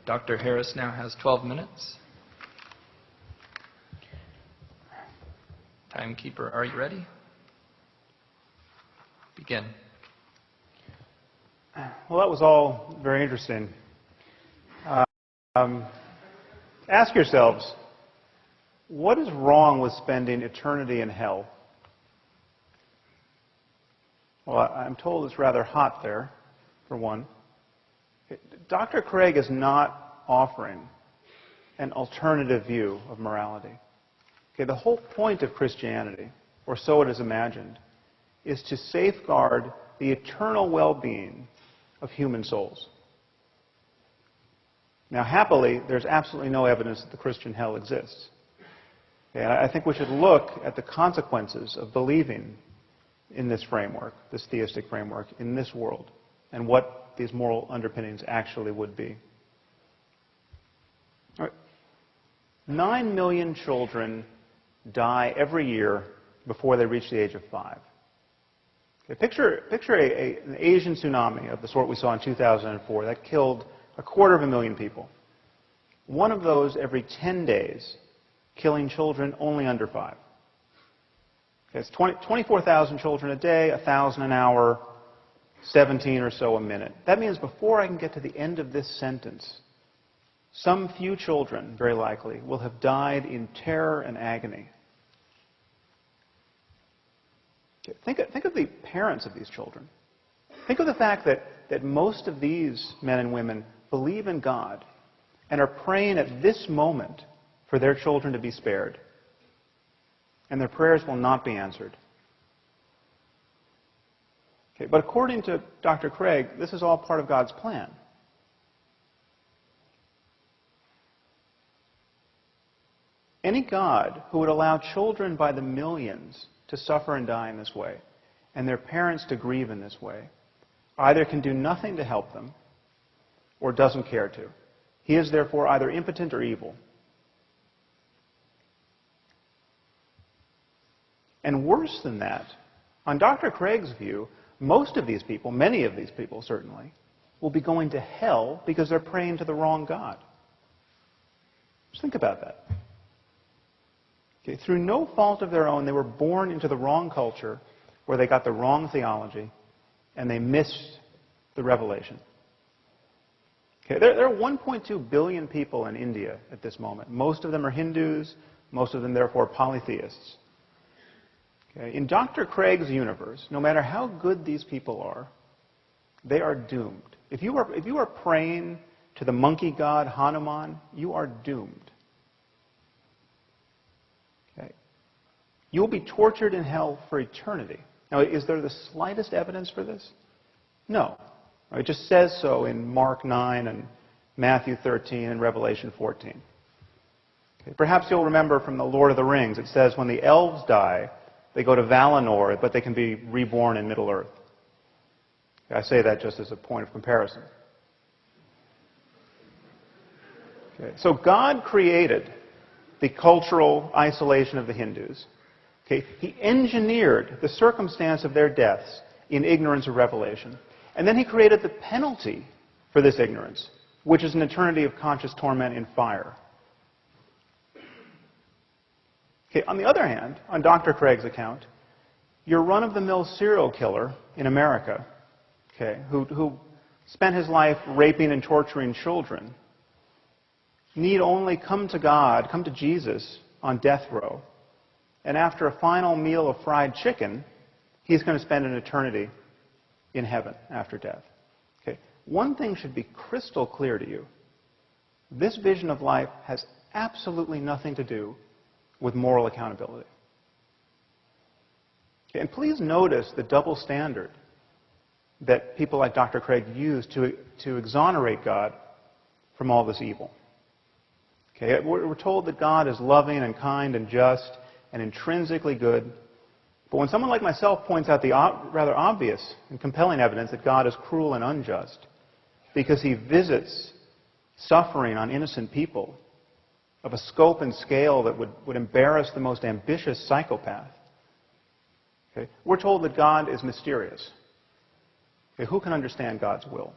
Dr. Harris now has 12 minutes. Timekeeper, are you ready? Begin. Well, that was all very interesting. Ask yourselves, what is wrong with spending eternity in hell? Well, I'm told it's rather hot there, for one. Dr. Crige is not offering an alternative view of morality. Okay, the whole point of Christianity, or so it is imagined, is to safeguard the eternal well-being of human souls. Now, happily, there's absolutely no evidence that the Christian hell exists. Okay, and I think we should look at the consequences of believing in this framework, this theistic framework, in this world, and what these moral underpinnings actually would be. All right. 9 million children die every year before they reach the age of 5. Okay, picture an Asian tsunami of the sort we saw in 2004 that killed 250,000 people. One of those every 10 days, killing children only under 5. Okay, it's 24,000 children a day, 1,000 an hour, 17 or so a minute. That means before I can get to the end of this sentence, some few children, very likely, will have died in terror and agony. Okay, think of the parents of these children. Think of the fact that most of these men and women believe in God and are praying at this moment for their children to be spared. And their prayers will not be answered. Okay, but according to Dr. Crige, this is all part of God's plan. Any God who would allow children by the millions to suffer and die in this way, and their parents to grieve in this way, either can do nothing to help them or doesn't care to. He is therefore either impotent or evil. And worse than that, on Dr. Crige's view, most of these people, many of these people certainly, will be going to hell because they're praying to the wrong God. Just think about that. Okay, through no fault of their own, they were born into the wrong culture where they got the wrong theology and they missed the revelation. Okay, there are 1.2 billion people in India at this moment. Most of them are Hindus, most of them therefore polytheists. Okay, in Dr. Crige's universe, no matter how good these people are, they are doomed. If you are praying to the monkey god Hanuman, you are doomed. Okay. You will be tortured in hell for eternity. Now, is there the slightest evidence for this? No. It just says so in Mark 9 and Matthew 13 and Revelation 14. Okay. Perhaps you'll remember from the Lord of the Rings, it says when the elves die, they go to Valinor, but they can be reborn in Middle-earth. I say that just as a point of comparison. Okay. So God created the cultural isolation of the Hindus. Okay. He engineered the circumstance of their deaths in ignorance of revelation. And then he created the penalty for this ignorance, which is an eternity of conscious torment in fire. Okay, on the other hand, on Dr. Crige's account, your run-of-the-mill serial killer in America, okay, who spent his life raping and torturing children, need only come to God, come to Jesus on death row, and after a final meal of fried chicken, he's going to spend an eternity in heaven after death. Okay, one thing should be crystal clear to you. This vision of life has absolutely nothing to do with moral accountability. Okay, and please notice the double standard that people like Dr. Crige use to exonerate God from all this evil. Okay, we're told that God is loving and kind and just and intrinsically good. But when someone like myself points out the rather obvious and compelling evidence that God is cruel and unjust because he visits suffering on innocent people of a scope and scale that would embarrass the most ambitious psychopath, okay, we're told that God is mysterious. Okay, who can understand God's will?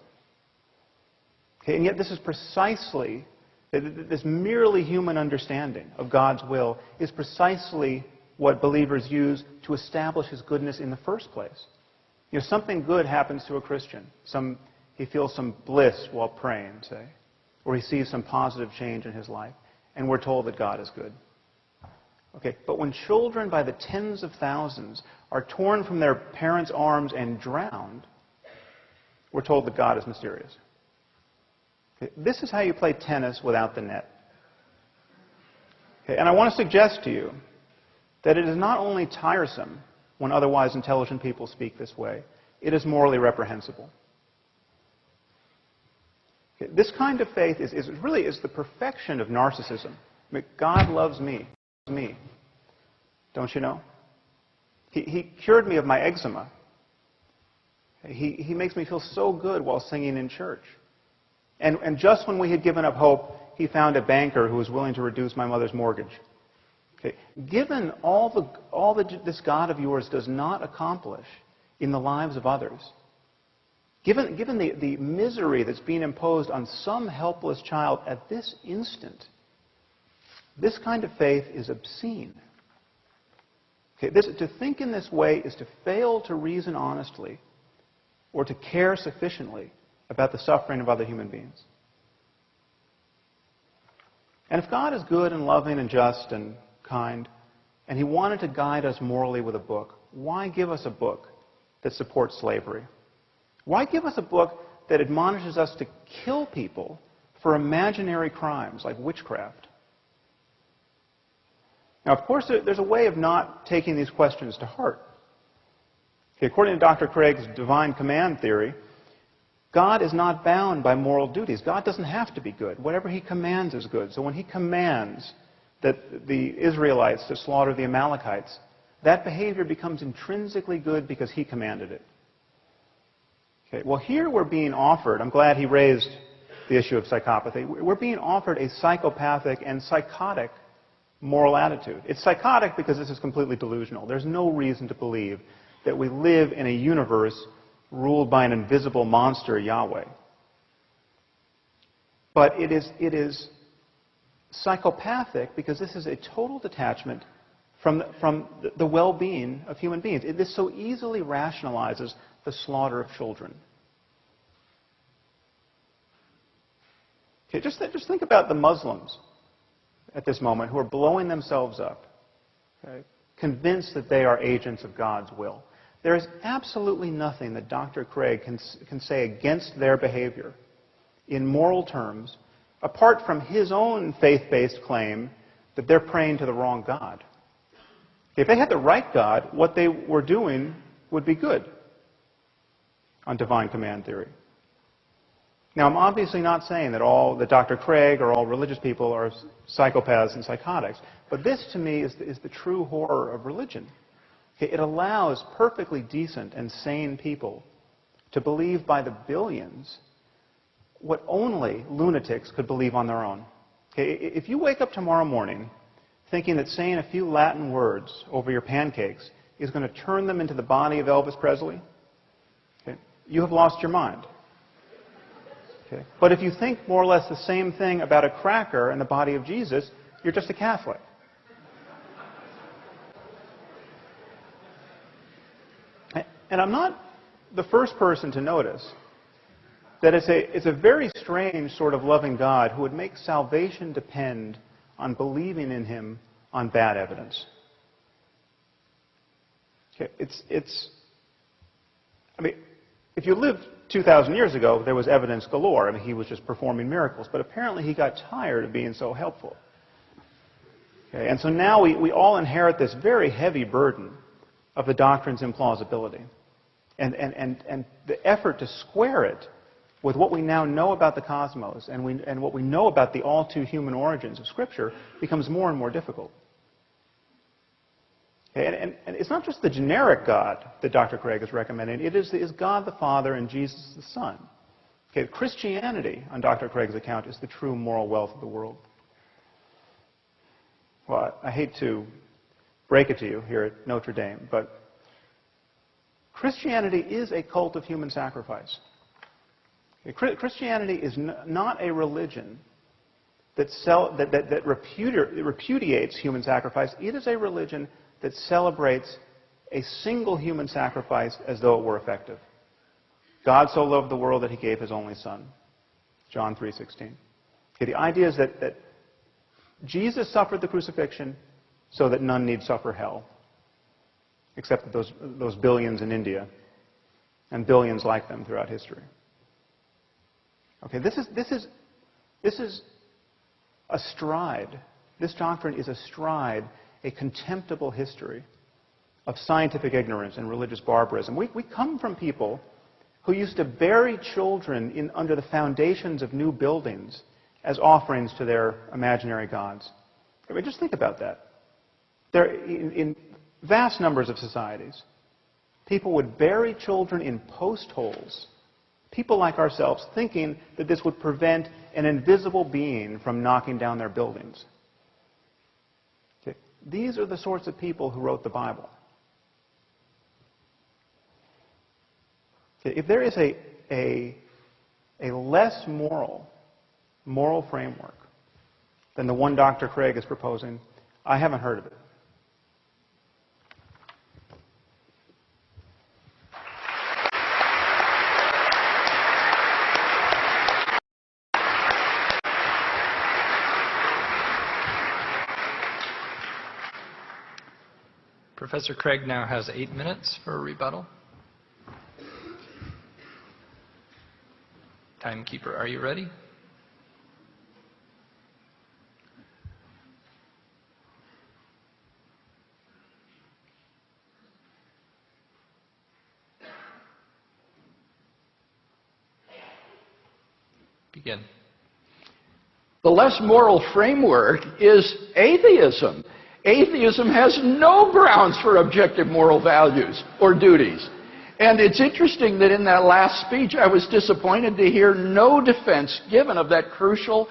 Okay, and yet this is precisely, this merely human understanding of God's will is precisely what believers use to establish his goodness in the first place. You know, something good happens to a Christian. He feels some bliss while praying, say, or he sees some positive change in his life, and we're told that God is good. Okay, but when children by the tens of thousands are torn from their parents' arms and drowned, we're told that God is mysterious. Okay, this is how you play tennis without the net. Okay, and I want to suggest to you that it is not only tiresome when otherwise intelligent people speak this way, it is morally reprehensible. Okay, this kind of faith is really the perfection of narcissism. I mean, God loves me. Don't you know? He cured me of my eczema. He makes me feel so good while singing in church. And just when we had given up hope, he found a banker who was willing to reduce my mother's mortgage. Okay. Given all that this God of yours does not accomplish in the lives of others, given the misery that's being imposed on some helpless child at this instant, this kind of faith is obscene. Okay, to think in this way is to fail to reason honestly or to care sufficiently about the suffering of other human beings. And if God is good and loving and just and kind, and he wanted to guide us morally with a book, why give us a book that supports slavery? Why give us a book that admonishes us to kill people for imaginary crimes like witchcraft? Now, of course, there's a way of not taking these questions to heart. Okay, according to Dr. Crige's divine command theory, God is not bound by moral duties. God doesn't have to be good. Whatever he commands is good. So when he commands that the Israelites to slaughter the Amalekites, that behavior becomes intrinsically good because he commanded it. Okay, well, here we're being offered, I'm glad he raised the issue of psychopathy, we're being offered a psychopathic and psychotic moral attitude. It's psychotic because this is completely delusional. There's no reason to believe that we live in a universe ruled by an invisible monster, Yahweh. But it is psychopathic because this is a total detachment from the well-being of human beings. This so easily rationalizes the slaughter of children. Okay, just think about the Muslims at this moment who are blowing themselves up, okay, convinced that they are agents of God's will. There is absolutely nothing that Dr. Crige can say against their behavior in moral terms, apart from his own faith-based claim that they're praying to the wrong God. If they had the right God, what they were doing would be good on divine command theory. Now, I'm obviously not saying that Dr. Crige or all religious people are psychopaths and psychotics, but this, to me, is the true horror of religion. It allows perfectly decent and sane people to believe by the billions what only lunatics could believe on their own. Okay, if you wake up tomorrow morning thinking that saying a few Latin words over your pancakes is going to turn them into the body of Elvis Presley, okay, you have lost your mind. Okay? But if you think more or less the same thing about a cracker and the body of Jesus, you're just a Catholic. And I'm not the first person to notice that it's a very strange sort of loving God who would make salvation depend on believing in him on bad evidence. Okay, I mean, if you lived 2,000 years ago, there was evidence galore. I mean, he was just performing miracles. But apparently he got tired of being so helpful. Okay, and so now we all inherit this very heavy burden of the doctrine's implausibility. And the effort to square it with what we now know about the cosmos and what we know about the all-too-human origins of Scripture becomes more and more difficult. Okay, and it's not just the generic God that Dr. Crige is recommending. It is God the Father and Jesus the Son. Okay, Christianity, on Dr. Crige's account, is the true moral wealth of the world. Well, I hate to break it to you here at Notre Dame, but Christianity is a cult of human sacrifice. Okay, Christianity is not a religion that repudiates human sacrifice. It is a religion that celebrates a single human sacrifice as though it were effective. God so loved the world that he gave his only Son. John 3:16. Okay, the idea is that Jesus suffered the crucifixion so that none need suffer hell, except that those billions in India and billions like them throughout history. Okay, this is This is astride. This doctrine is astride a contemptible history of scientific ignorance and religious barbarism. We come from people who used to bury children under the foundations of new buildings as offerings to their imaginary gods. I mean, just think about that. In vast numbers of societies, people would bury children in post holes, people like ourselves thinking that this would prevent an invisible being from knocking down their buildings. Okay. These are the sorts of people who wrote the Bible. Okay. If there is a less moral framework than the one Dr. Crige is proposing, I haven't heard of it. Professor Crige now has 8 minutes for a rebuttal. Timekeeper, are you ready? Begin. The less moral framework is atheism. Atheism has no grounds for objective moral values or duties. And it's interesting that in that last speech, I was disappointed to hear no defense given of that crucial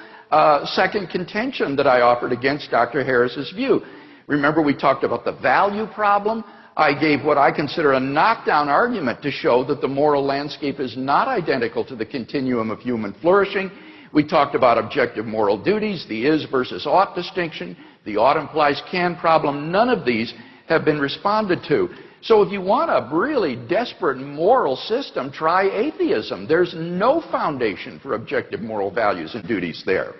second contention that I offered against Dr. Harris's view. Remember, we talked about the value problem. I gave what I consider a knockdown argument to show that the moral landscape is not identical to the continuum of human flourishing. We talked about objective moral duties, the is versus ought distinction, the ought implies can problem. None of these have been responded to. So if you want a really desperate moral system, try atheism. There's no foundation for objective moral values and duties there.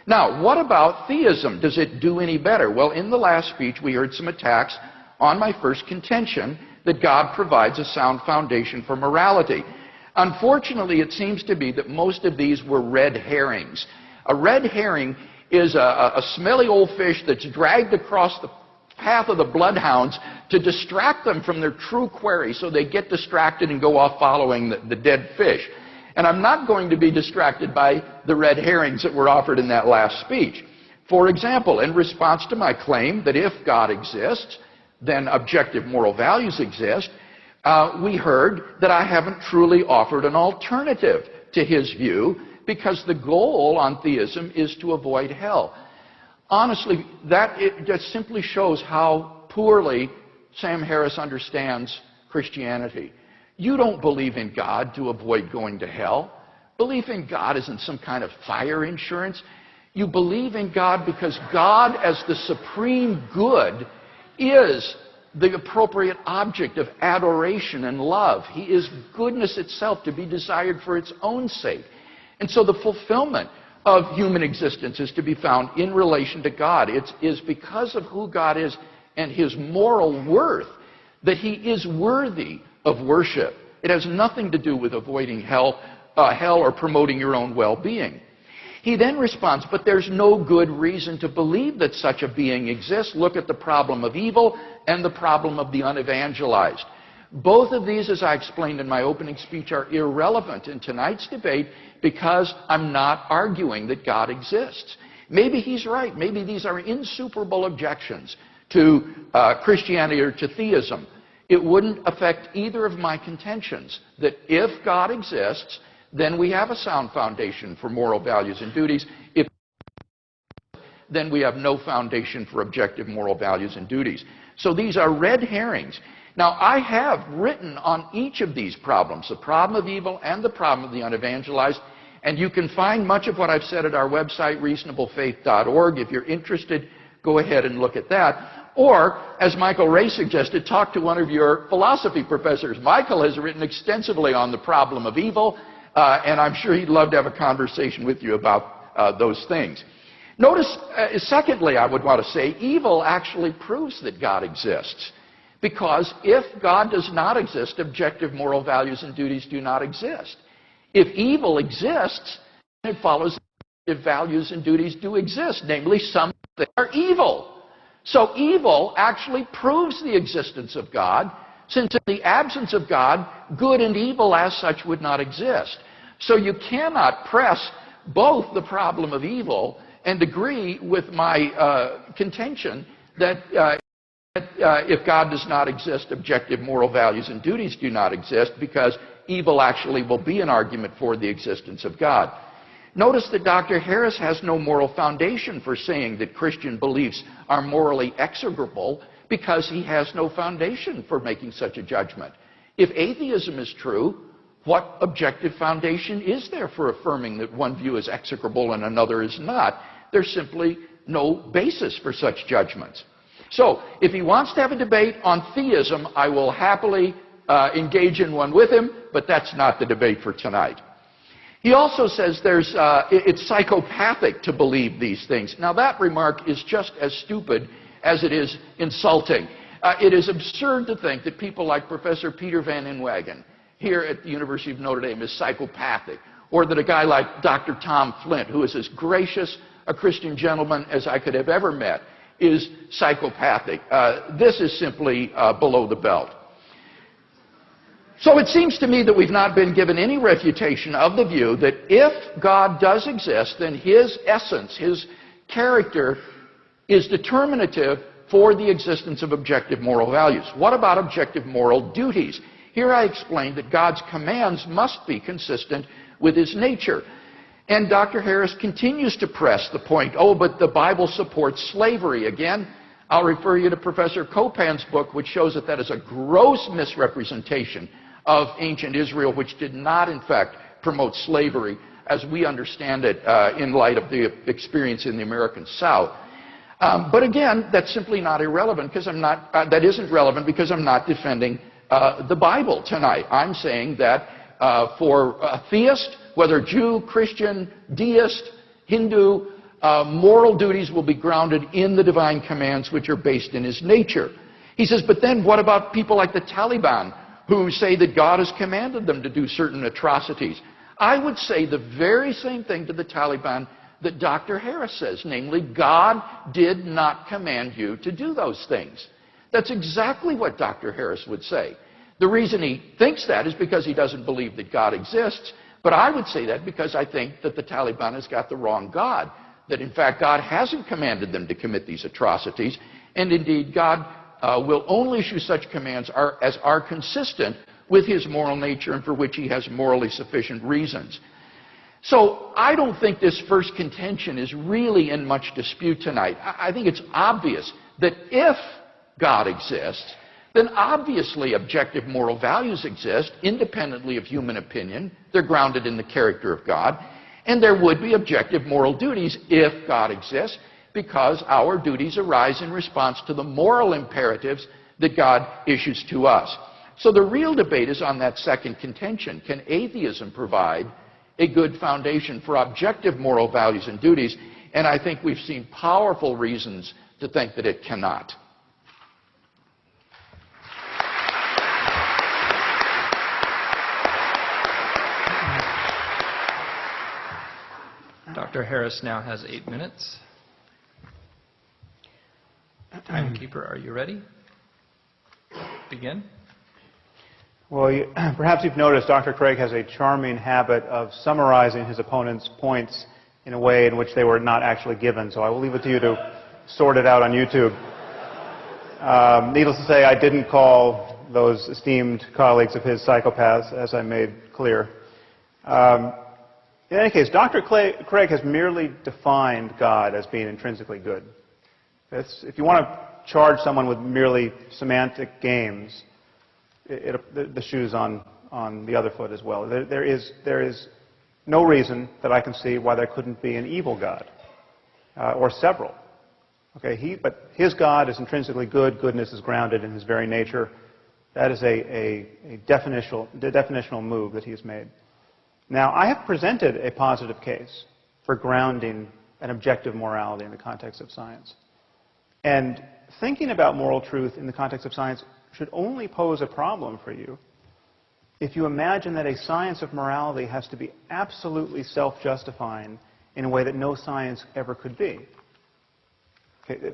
Now, what about theism? Does it do any better? Well, in the last speech, we heard some attacks on my first contention that God provides a sound foundation for morality. Unfortunately, it seems to be that most of these were red herrings. A red herring is a smelly old fish that's dragged across the path of the bloodhounds to distract them from their true quarry, so they get distracted and go off following the dead fish. And I'm not going to be distracted by the red herrings that were offered in that last speech. For example, in response to my claim that if God exists, then objective moral values exist, we heard that I haven't truly offered an alternative to his view, because the goal on theism is to avoid hell. Honestly, it just simply shows how poorly Sam Harris understands Christianity. You don't believe in God to avoid going to hell. Belief in God isn't some kind of fire insurance. You believe in God because God, as the supreme good, is the appropriate object of adoration and love. He is goodness itself, to be desired for its own sake. And so the fulfillment of human existence is to be found in relation to God. It is because of who God is and his moral worth that he is worthy of worship. It has nothing to do with avoiding hell or promoting your own well-being. He then responds, but there's no good reason to believe that such a being exists. Look at the problem of evil and the problem of the unevangelized. Both of these, as I explained in my opening speech, are irrelevant in tonight's debate because I'm not arguing that God exists. Maybe he's right. Maybe these are insuperable objections to Christianity or to theism. It wouldn't affect either of my contentions that if God exists, then we have a sound foundation for moral values and duties. If then we have no foundation for objective moral values and duties. So these are red herrings. Now, I have written on each of these problems, the problem of evil and the problem of the unevangelized, and you can find much of what I've said at our website, reasonablefaith.org. If you're interested, go ahead and look at that. Or, as Michael Ray suggested, talk to one of your philosophy professors. Michael has written extensively on the problem of evil, and I'm sure he'd love to have a conversation with you about those things. Notice, secondly, I would want to say, evil actually proves that God exists. Because if God does not exist, objective moral values and duties do not exist. If evil exists, it follows values and duties do exist, namely some that are evil. So evil actually proves the existence of God, since in the absence of God, good and evil as such would not exist. So you cannot press both the problem of evil and agree with my contention that if God does not exist, objective moral values and duties do not exist, because evil actually will be an argument for the existence of God. Notice that Dr. Harris has no moral foundation for saying that Christian beliefs are morally execrable, because he has no foundation for making such a judgment. If atheism is true, what objective foundation is there for affirming that one view is execrable and another is not? There's simply no basis for such judgments. So, if he wants to have a debate on theism, I will happily engage in one with him, but that's not the debate for tonight. He also says it's psychopathic to believe these things. Now, that remark is just as stupid as it is insulting. It is absurd to think that people like Professor Peter Van Inwagen here at the University of Notre Dame is psychopathic, or that a guy like Dr. Tom Flint, who is as gracious a Christian gentleman as I could have ever met, is psychopathic. This is simply below the belt. So it seems to me that we've not been given any refutation of the view that if God does exist, then his essence, his character, is determinative for the existence of objective moral values. What about objective moral duties? Here I explained that God's commands must be consistent with his nature. And Dr. Harris continues to press the point, oh, but the Bible supports slavery. Again, I'll refer you to Professor Copan's book, which shows that that is a gross misrepresentation of ancient Israel, which did not, in fact, promote slavery as we understand it in light of the experience in the American South. But again, that's simply not irrelevant, because that isn't relevant because I'm not defending the Bible tonight. I'm saying that for a theist, whether Jew, Christian, deist, Hindu, moral duties will be grounded in the divine commands which are based in his nature. He says, but then what about people like the Taliban who say that God has commanded them to do certain atrocities? I would say the very same thing to the Taliban that Dr. Harris says, namely, God did not command you to do those things. That's exactly what Dr. Harris would say. The reason he thinks that is because he doesn't believe that God exists, but I would say that because I think that the Taliban has got the wrong God, that in fact God hasn't commanded them to commit these atrocities, and indeed God will only issue such commands as are consistent with his moral nature and for which he has morally sufficient reasons. So I don't think this first contention is really in much dispute tonight. I think it's obvious that if God exists, then obviously objective moral values exist independently of human opinion. They're grounded in the character of God. And there would be objective moral duties if God exists, because our duties arise in response to the moral imperatives that God issues to us. So the real debate is on that second contention. Can atheism provide a good foundation for objective moral values and duties? And I think we've seen powerful reasons to think that it cannot. Dr. Harris now has 8 minutes. Timekeeper, are you ready? Begin. Well, perhaps you've noticed Dr. Crige has a charming habit of summarizing his opponent's points in a way in which they were not actually given, so I will leave it to you to sort it out on YouTube. Needless to say, I didn't call those esteemed colleagues of his psychopaths, as I made clear. In any case, Dr. Crige has merely defined God as being intrinsically good. If you want to charge someone with merely semantic games, the shoe's on the other foot as well. There is no reason that I can see why there couldn't be an evil God, or several. Okay, but his God is intrinsically good. Goodness is grounded in his very nature. That is a definitional move that he's made. Now, I have presented a positive case for grounding an objective morality in the context of science. And thinking about moral truth in the context of science should only pose a problem for you if you imagine that a science of morality has to be absolutely self-justifying in a way that no science ever could be. Okay,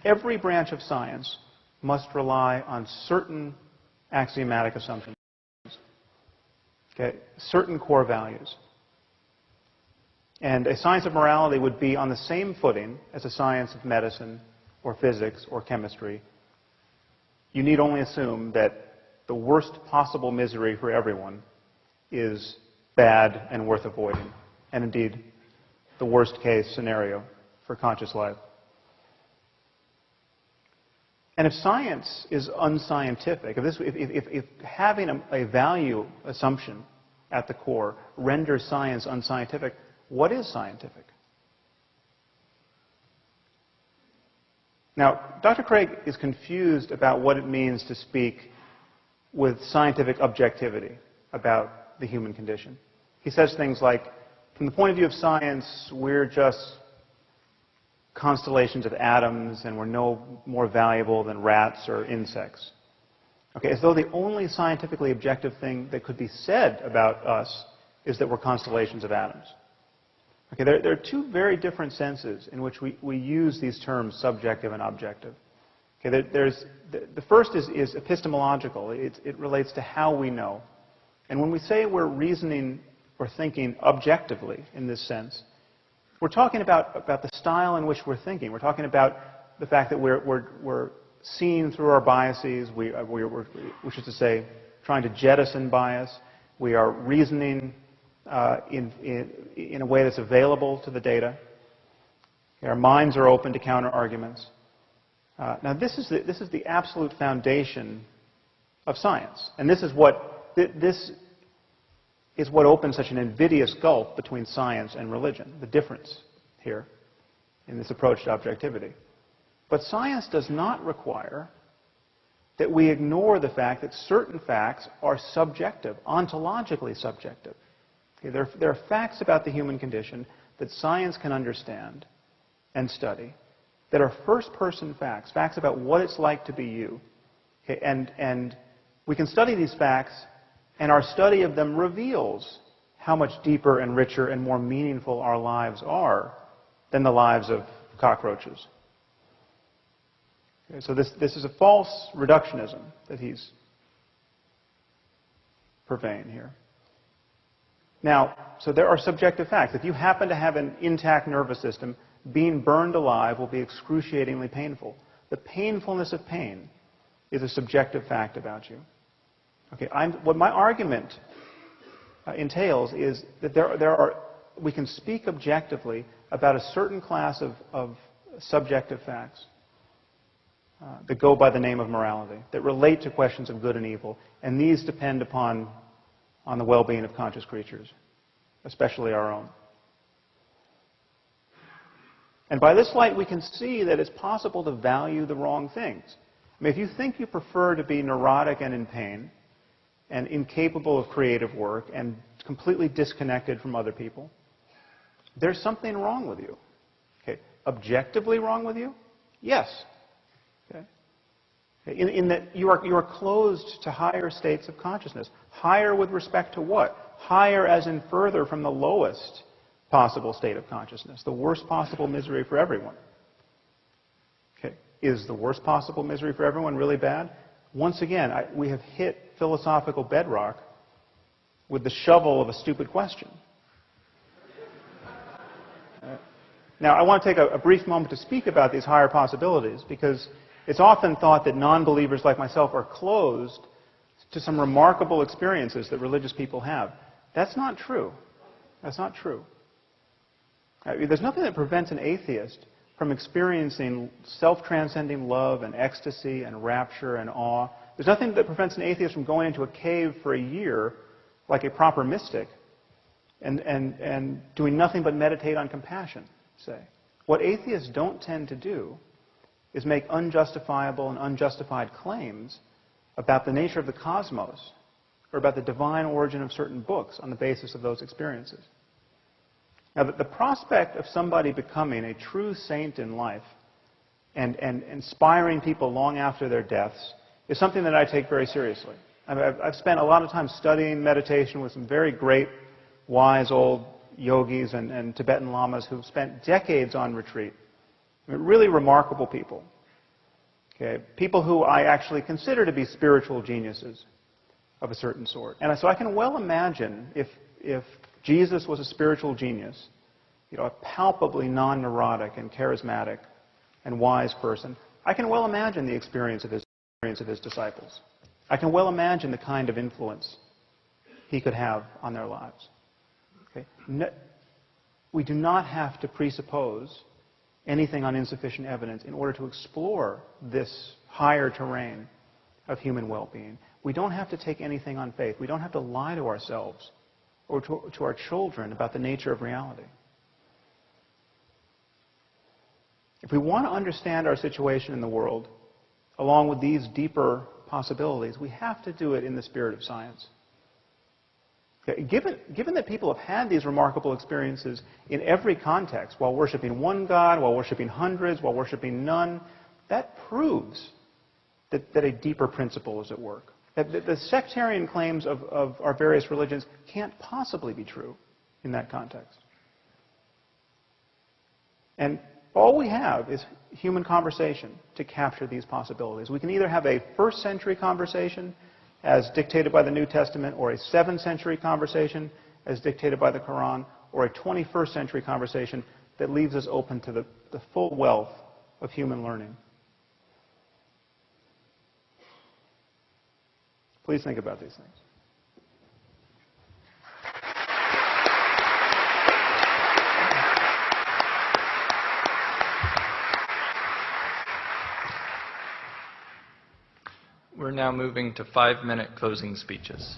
every branch of science must rely on certain axiomatic assumptions, okay, certain core values. And a science of morality would be on the same footing as a science of medicine or physics or chemistry. You need only assume that the worst possible misery for everyone is bad and worth avoiding, and indeed the worst case scenario for conscious life. And if science is unscientific, if having a value assumption at the core renders science unscientific, what is scientific? Now, Dr. Crige is confused about what it means to speak with scientific objectivity about the human condition. He says things like, from the point of view of science, we're just constellations of atoms and we're no more valuable than rats or insects. Okay, as though the only scientifically objective thing that could be said about us is that we're constellations of atoms. Okay, there are two very different senses in which we use these terms, subjective and objective. Okay, the first is epistemological. It relates to how we know. And when we say we're reasoning or thinking objectively in this sense, we're talking about the style in which we're thinking. We're talking about the fact that we're seeing through our biases, which is to say, trying to jettison bias. We are reasoning in a way that's available to the data. Our minds are open to counter arguments. Now, this is the absolute foundation of science, and this is what opens such an invidious gulf between science and religion. The difference here in this approach to objectivity. But science does not require that we ignore the fact that certain facts are subjective, ontologically subjective. Okay, there are facts about the human condition that science can understand and study that are first-person facts, facts about what it's like to be you. Okay, and we can study these facts, and our study of them reveals how much deeper and richer and more meaningful our lives are than the lives of cockroaches. Okay, so this is a false reductionism that he's purveying here. Now, so there are subjective facts. If you happen to have an intact nervous system, being burned alive will be excruciatingly painful. The painfulness of pain is a subjective fact about you. Okay, what my argument entails is that we can speak objectively about a certain class of subjective facts that go by the name of morality, that relate to questions of good and evil, and these depend upon the well-being of conscious creatures, especially our own. And by this light, we can see that it's possible to value the wrong things. I mean, if you think you prefer to be neurotic and in pain, and incapable of creative work, and completely disconnected from other people, there's something wrong with you. Okay. Objectively wrong with you? Yes. Okay. In that you are closed to higher states of consciousness. Higher with respect to what? Higher as in further from the lowest possible state of consciousness, the worst possible misery for everyone. Okay. Is the worst possible misery for everyone really bad? Once again, we have hit philosophical bedrock with the shovel of a stupid question. Now, I want to take a brief moment to speak about these higher possibilities, because it's often thought that non-believers like myself are closed to some remarkable experiences that religious people have. That's not true. That's not true. There's nothing that prevents an atheist from experiencing self-transcending love and ecstasy and rapture and awe. There's nothing that prevents an atheist from going into a cave for a year like a proper mystic and doing nothing but meditate on compassion, say. What atheists don't tend to do is make unjustifiable and unjustified claims about the nature of the cosmos or about the divine origin of certain books on the basis of those experiences. Now, the prospect of somebody becoming a true saint in life and inspiring people long after their deaths is something that I take very seriously. I've spent a lot of time studying meditation with some very great, wise, old yogis and Tibetan lamas who've spent decades on retreat. I mean, really remarkable people. Okay? People who I actually consider to be spiritual geniuses of a certain sort. And so I can well imagine if Jesus was a spiritual genius, you know, a palpably non-neurotic and charismatic and wise person, I can well imagine the experience of his disciples. I can well imagine the kind of influence he could have on their lives. Okay? We do not have to presuppose anything on insufficient evidence in order to explore this higher terrain of human well-being. We don't have to take anything on faith. We don't have to lie to ourselves or to our children about the nature of reality. If we want to understand our situation in the world, along with these deeper possibilities, we have to do it in the spirit of science. Okay, given that people have had these remarkable experiences in every context, while worshiping one God, while worshiping hundreds, while worshiping none, that proves that a deeper principle is at work. That the sectarian claims of our various religions can't possibly be true in that context. And all we have is human conversation to capture these possibilities. We can either have a first-century conversation as dictated by the New Testament, or a 7th century conversation as dictated by the Quran, or a 21st century conversation that leaves us open to the full wealth of human learning. Please think about these things. We're now moving to 5-minute closing speeches.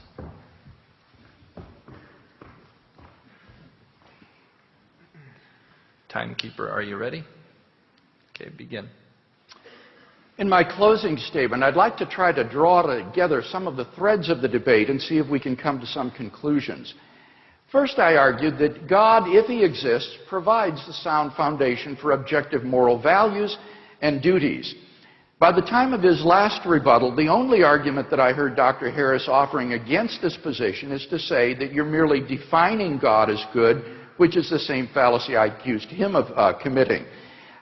Timekeeper, are you ready? Okay, begin. In my closing statement, I'd like to try to draw together some of the threads of the debate and see if we can come to some conclusions. First, I argued that God, if he exists, provides the sound foundation for objective moral values and duties. By the time of his last rebuttal, the only argument that I heard Dr. Harris offering against this position is to say that you're merely defining God as good, which is the same fallacy I accused him of committing.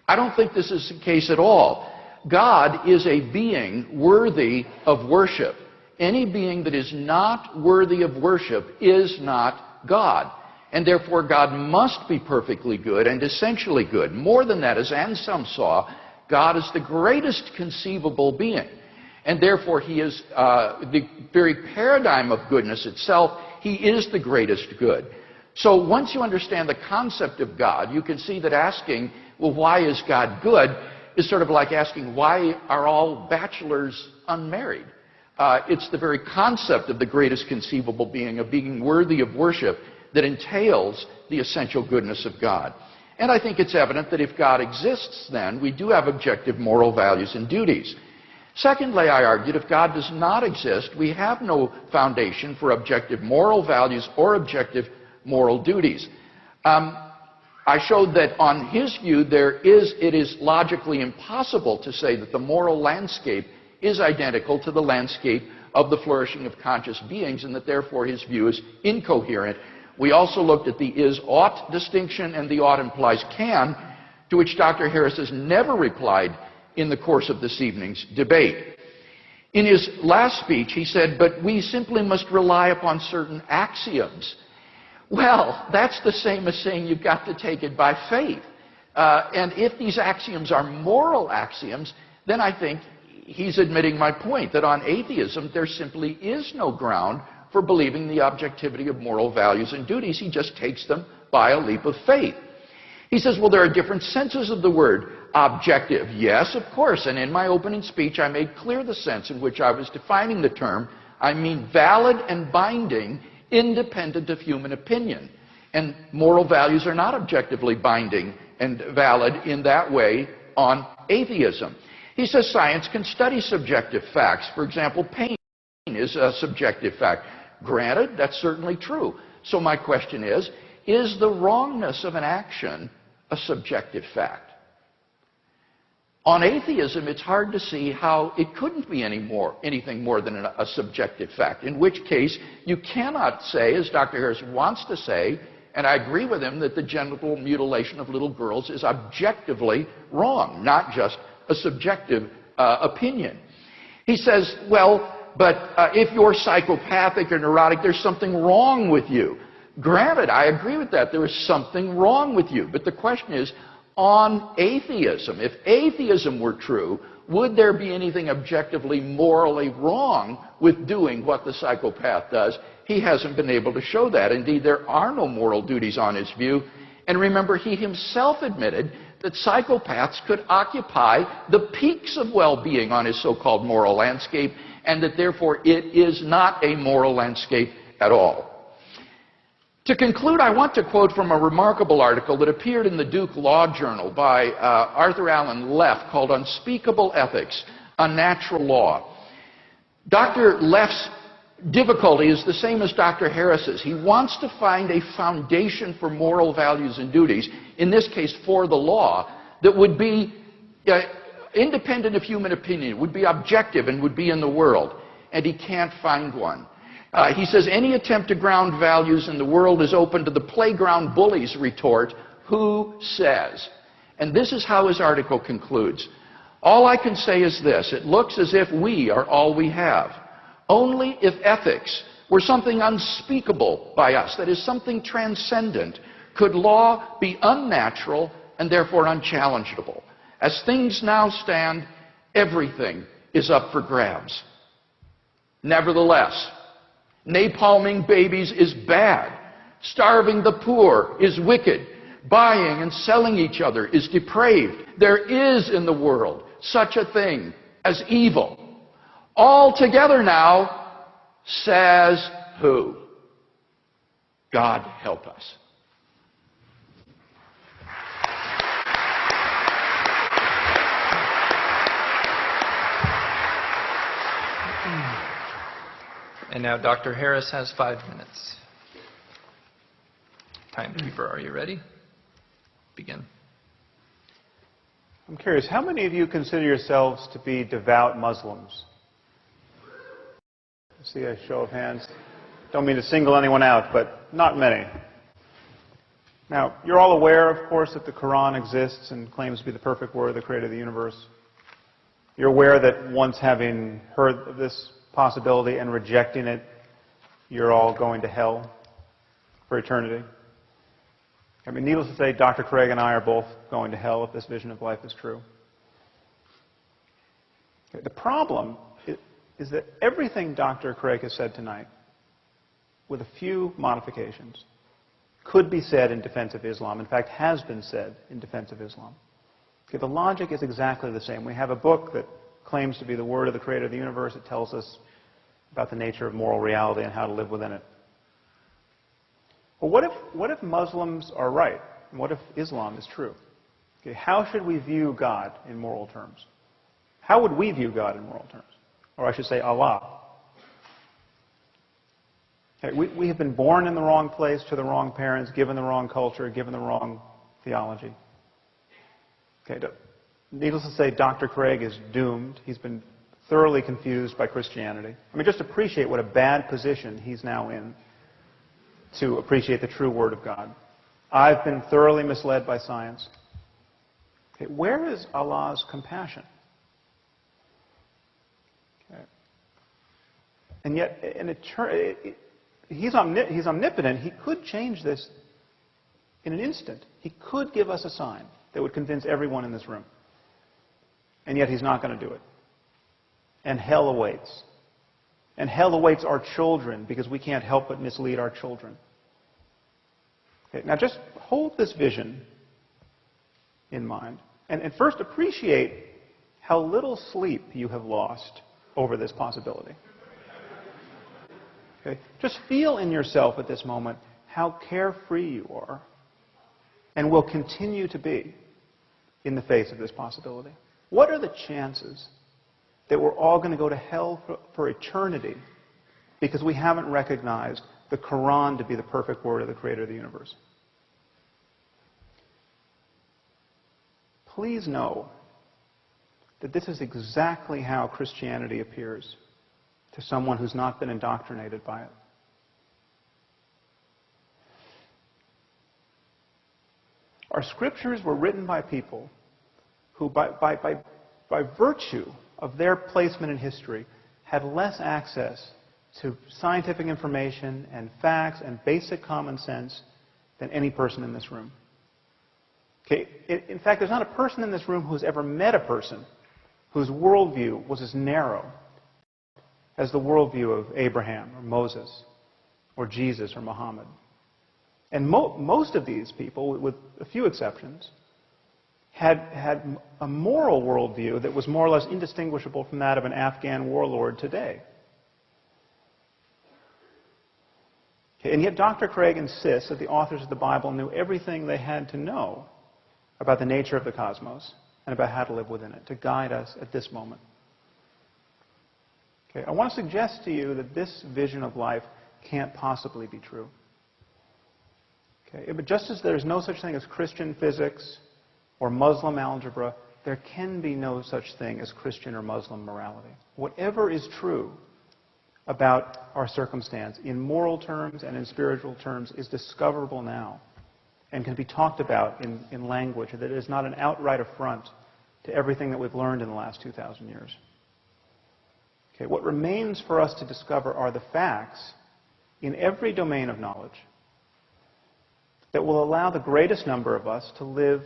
I don't think this is the case at all. God is a being worthy of worship. Any being that is not worthy of worship is not God. And therefore, God must be perfectly good and essentially good. More than that, as Anselm saw, God is the greatest conceivable being. And therefore, he is the very paradigm of goodness itself. He is the greatest good. So once you understand the concept of God, you can see that asking, well, why is God good, is sort of like asking, why are all bachelors unmarried? It's the very concept of the greatest conceivable being, a being worthy of worship, that entails the essential goodness of God. And I think it's evident that if God exists, then we do have objective moral values and duties. Secondly, I argued, if God does not exist, we have no foundation for objective moral values or objective moral duties. I showed that on his view, it is logically impossible to say that the moral landscape is identical to the landscape of the flourishing of conscious beings, and that therefore his view is incoherent. We also looked at the is-ought distinction, and the ought implies can, to which Dr. Harris has never replied in the course of this evening's debate. In his last speech, he said, but we simply must rely upon certain axioms. Well, that's the same as saying you've got to take it by faith. And if these axioms are moral axioms, then I think he's admitting my point, that on atheism there simply is no ground for believing the objectivity of moral values and duties. He just takes them by a leap of faith. He says, well, there are different senses of the word objective. Yes, of course, and in my opening speech I made clear the sense in which I was defining the term. I mean valid and binding, independent of human opinion. And moral values are not objectively binding and valid in that way on atheism. He says science can study subjective facts. For example, pain is a subjective fact. Granted, that's certainly true. So my question is the wrongness of an action a subjective fact? On atheism, it's hard to see how it couldn't be anything more than a subjective fact, in which case you cannot say, as Dr. Harris wants to say, And I agree with him that the genital mutilation of little girls is objectively wrong, not just a subjective opinion. He says, well, but if you're psychopathic or neurotic, there's something wrong with you. Granted, I agree with that. There is something wrong with you. But the question is, on atheism, if atheism were true, would there be anything objectively morally wrong with doing what the psychopath does? He hasn't been able to show that. Indeed, there are no moral duties on his view. And remember, he himself admitted that psychopaths could occupy the peaks of well-being on his so-called moral landscape, and that therefore it is not a moral landscape at all. To conclude, I want to quote from a remarkable article that appeared in the Duke Law Journal by Arthur Allen Leff called Unspeakable Ethics, a Natural Law. Dr. Leff's difficulty is the same as Dr. Harris's. He wants to find a foundation for moral values and duties, in this case for the law, that would be independent of human opinion, would be objective and would be in the world. And he can't find one. He says, any attempt to ground values in the world is open to the playground bully's retort, who says? And this is how his article concludes. All I can say is this: it looks as if we are all we have. Only if ethics were something unspeakable by us, that is, something transcendent, could law be unnatural and therefore unchallengeable. As things now stand, everything is up for grabs. Nevertheless, napalming babies is bad. Starving the poor is wicked. Buying and selling each other is depraved. There is in the world such a thing as evil. All together now, says who? God help us. And now Dr. Harris has 5 minutes. Timekeeper, are you ready? Begin. I'm curious, how many of you consider yourselves to be devout Muslims? See a show of hands. Don't mean to single anyone out, but not many. Now, you're all aware, of course, that the Quran exists and claims to be the perfect word of the creator of the universe. You're aware that once having heard of this possibility and rejecting it, you're all going to hell for eternity. I mean, needless to say, Dr. Crige and I are both going to hell if this vision of life is true. The problem is that everything Dr. Crige has said tonight, with a few modifications, could be said in defense of Islam. In fact, has been said in defense of Islam. Okay, the logic is exactly the same. We have a book that claims to be the word of the creator of the universe. It tells us about the nature of moral reality and how to live within it. But what if Muslims are right? And what if Islam is true? Okay, how should we view God in moral terms? How would we view God in moral terms? Or I should say Allah. Okay, we have been born in the wrong place, to the wrong parents, given the wrong culture, given the wrong theology. Okay, needless to say, Dr. Crige is doomed. He's been thoroughly confused by Christianity. I mean, just appreciate what a bad position he's now in to appreciate the true Word of God. I've been thoroughly misled by science. Okay, where is Allah's compassion? Okay. And yet, he's omnipotent. He could change this in an instant. He could give us a sign that would convince everyone in this room. And yet he's not going to do it. And hell awaits. And hell awaits our children because we can't help but mislead our children. Okay, now just hold this vision in mind. And first appreciate how little sleep you have lost over this possibility. Okay? Just feel in yourself at this moment how carefree you are and will continue to be in the face of this possibility. What are the chances that we're all going to go to hell for eternity because we haven't recognized the Quran to be the perfect word of the creator of the universe? Please know that this is exactly how Christianity appears to someone who's not been indoctrinated by it. Our scriptures were written by people who, by virtue of their placement in history, had less access to scientific information and facts and basic common sense than any person in this room. Okay? In fact, there's not a person in this room who's ever met a person whose worldview was as narrow as the worldview of Abraham or Moses or Jesus or Muhammad. And most of these people, with a few exceptions, had a moral worldview that was more or less indistinguishable from that of an Afghan warlord today. Okay, and yet Dr. Crige insists that the authors of the Bible knew everything they had to know about the nature of the cosmos and about how to live within it, to guide us at this moment. Okay, I want to suggest to you that this vision of life can't possibly be true. Okay, but just as there's no such thing as Christian physics or Muslim algebra, there can be no such thing as Christian or Muslim morality. Whatever is true about our circumstance in moral terms and in spiritual terms is discoverable now and can be talked about in language that is not an outright affront to everything that we've learned in the last 2,000 years. Okay, what remains for us to discover are the facts in every domain of knowledge that will allow the greatest number of us to live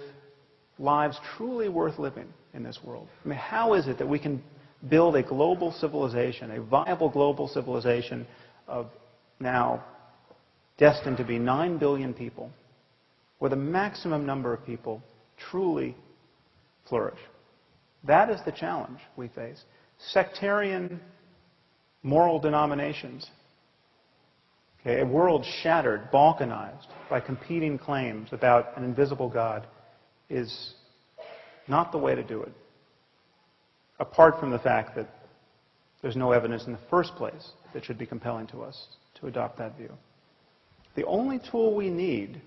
lives truly worth living in this world. I mean, how is it that we can build a global civilization, a viable global civilization of now destined to be 9 billion people, where the maximum number of people truly flourish? That is the challenge we face. Sectarian moral denominations, okay, a world shattered, balkanized by competing claims about an invisible God, is not the way to do it, apart from the fact that there's no evidence in the first place that should be compelling to us to adopt that view. The only tool we need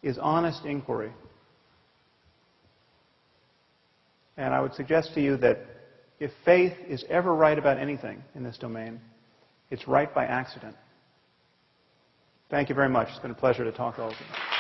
is honest inquiry. And I would suggest to you that if faith is ever right about anything in this domain, it's right by accident. Thank you very much. It's been a pleasure to talk to all of you.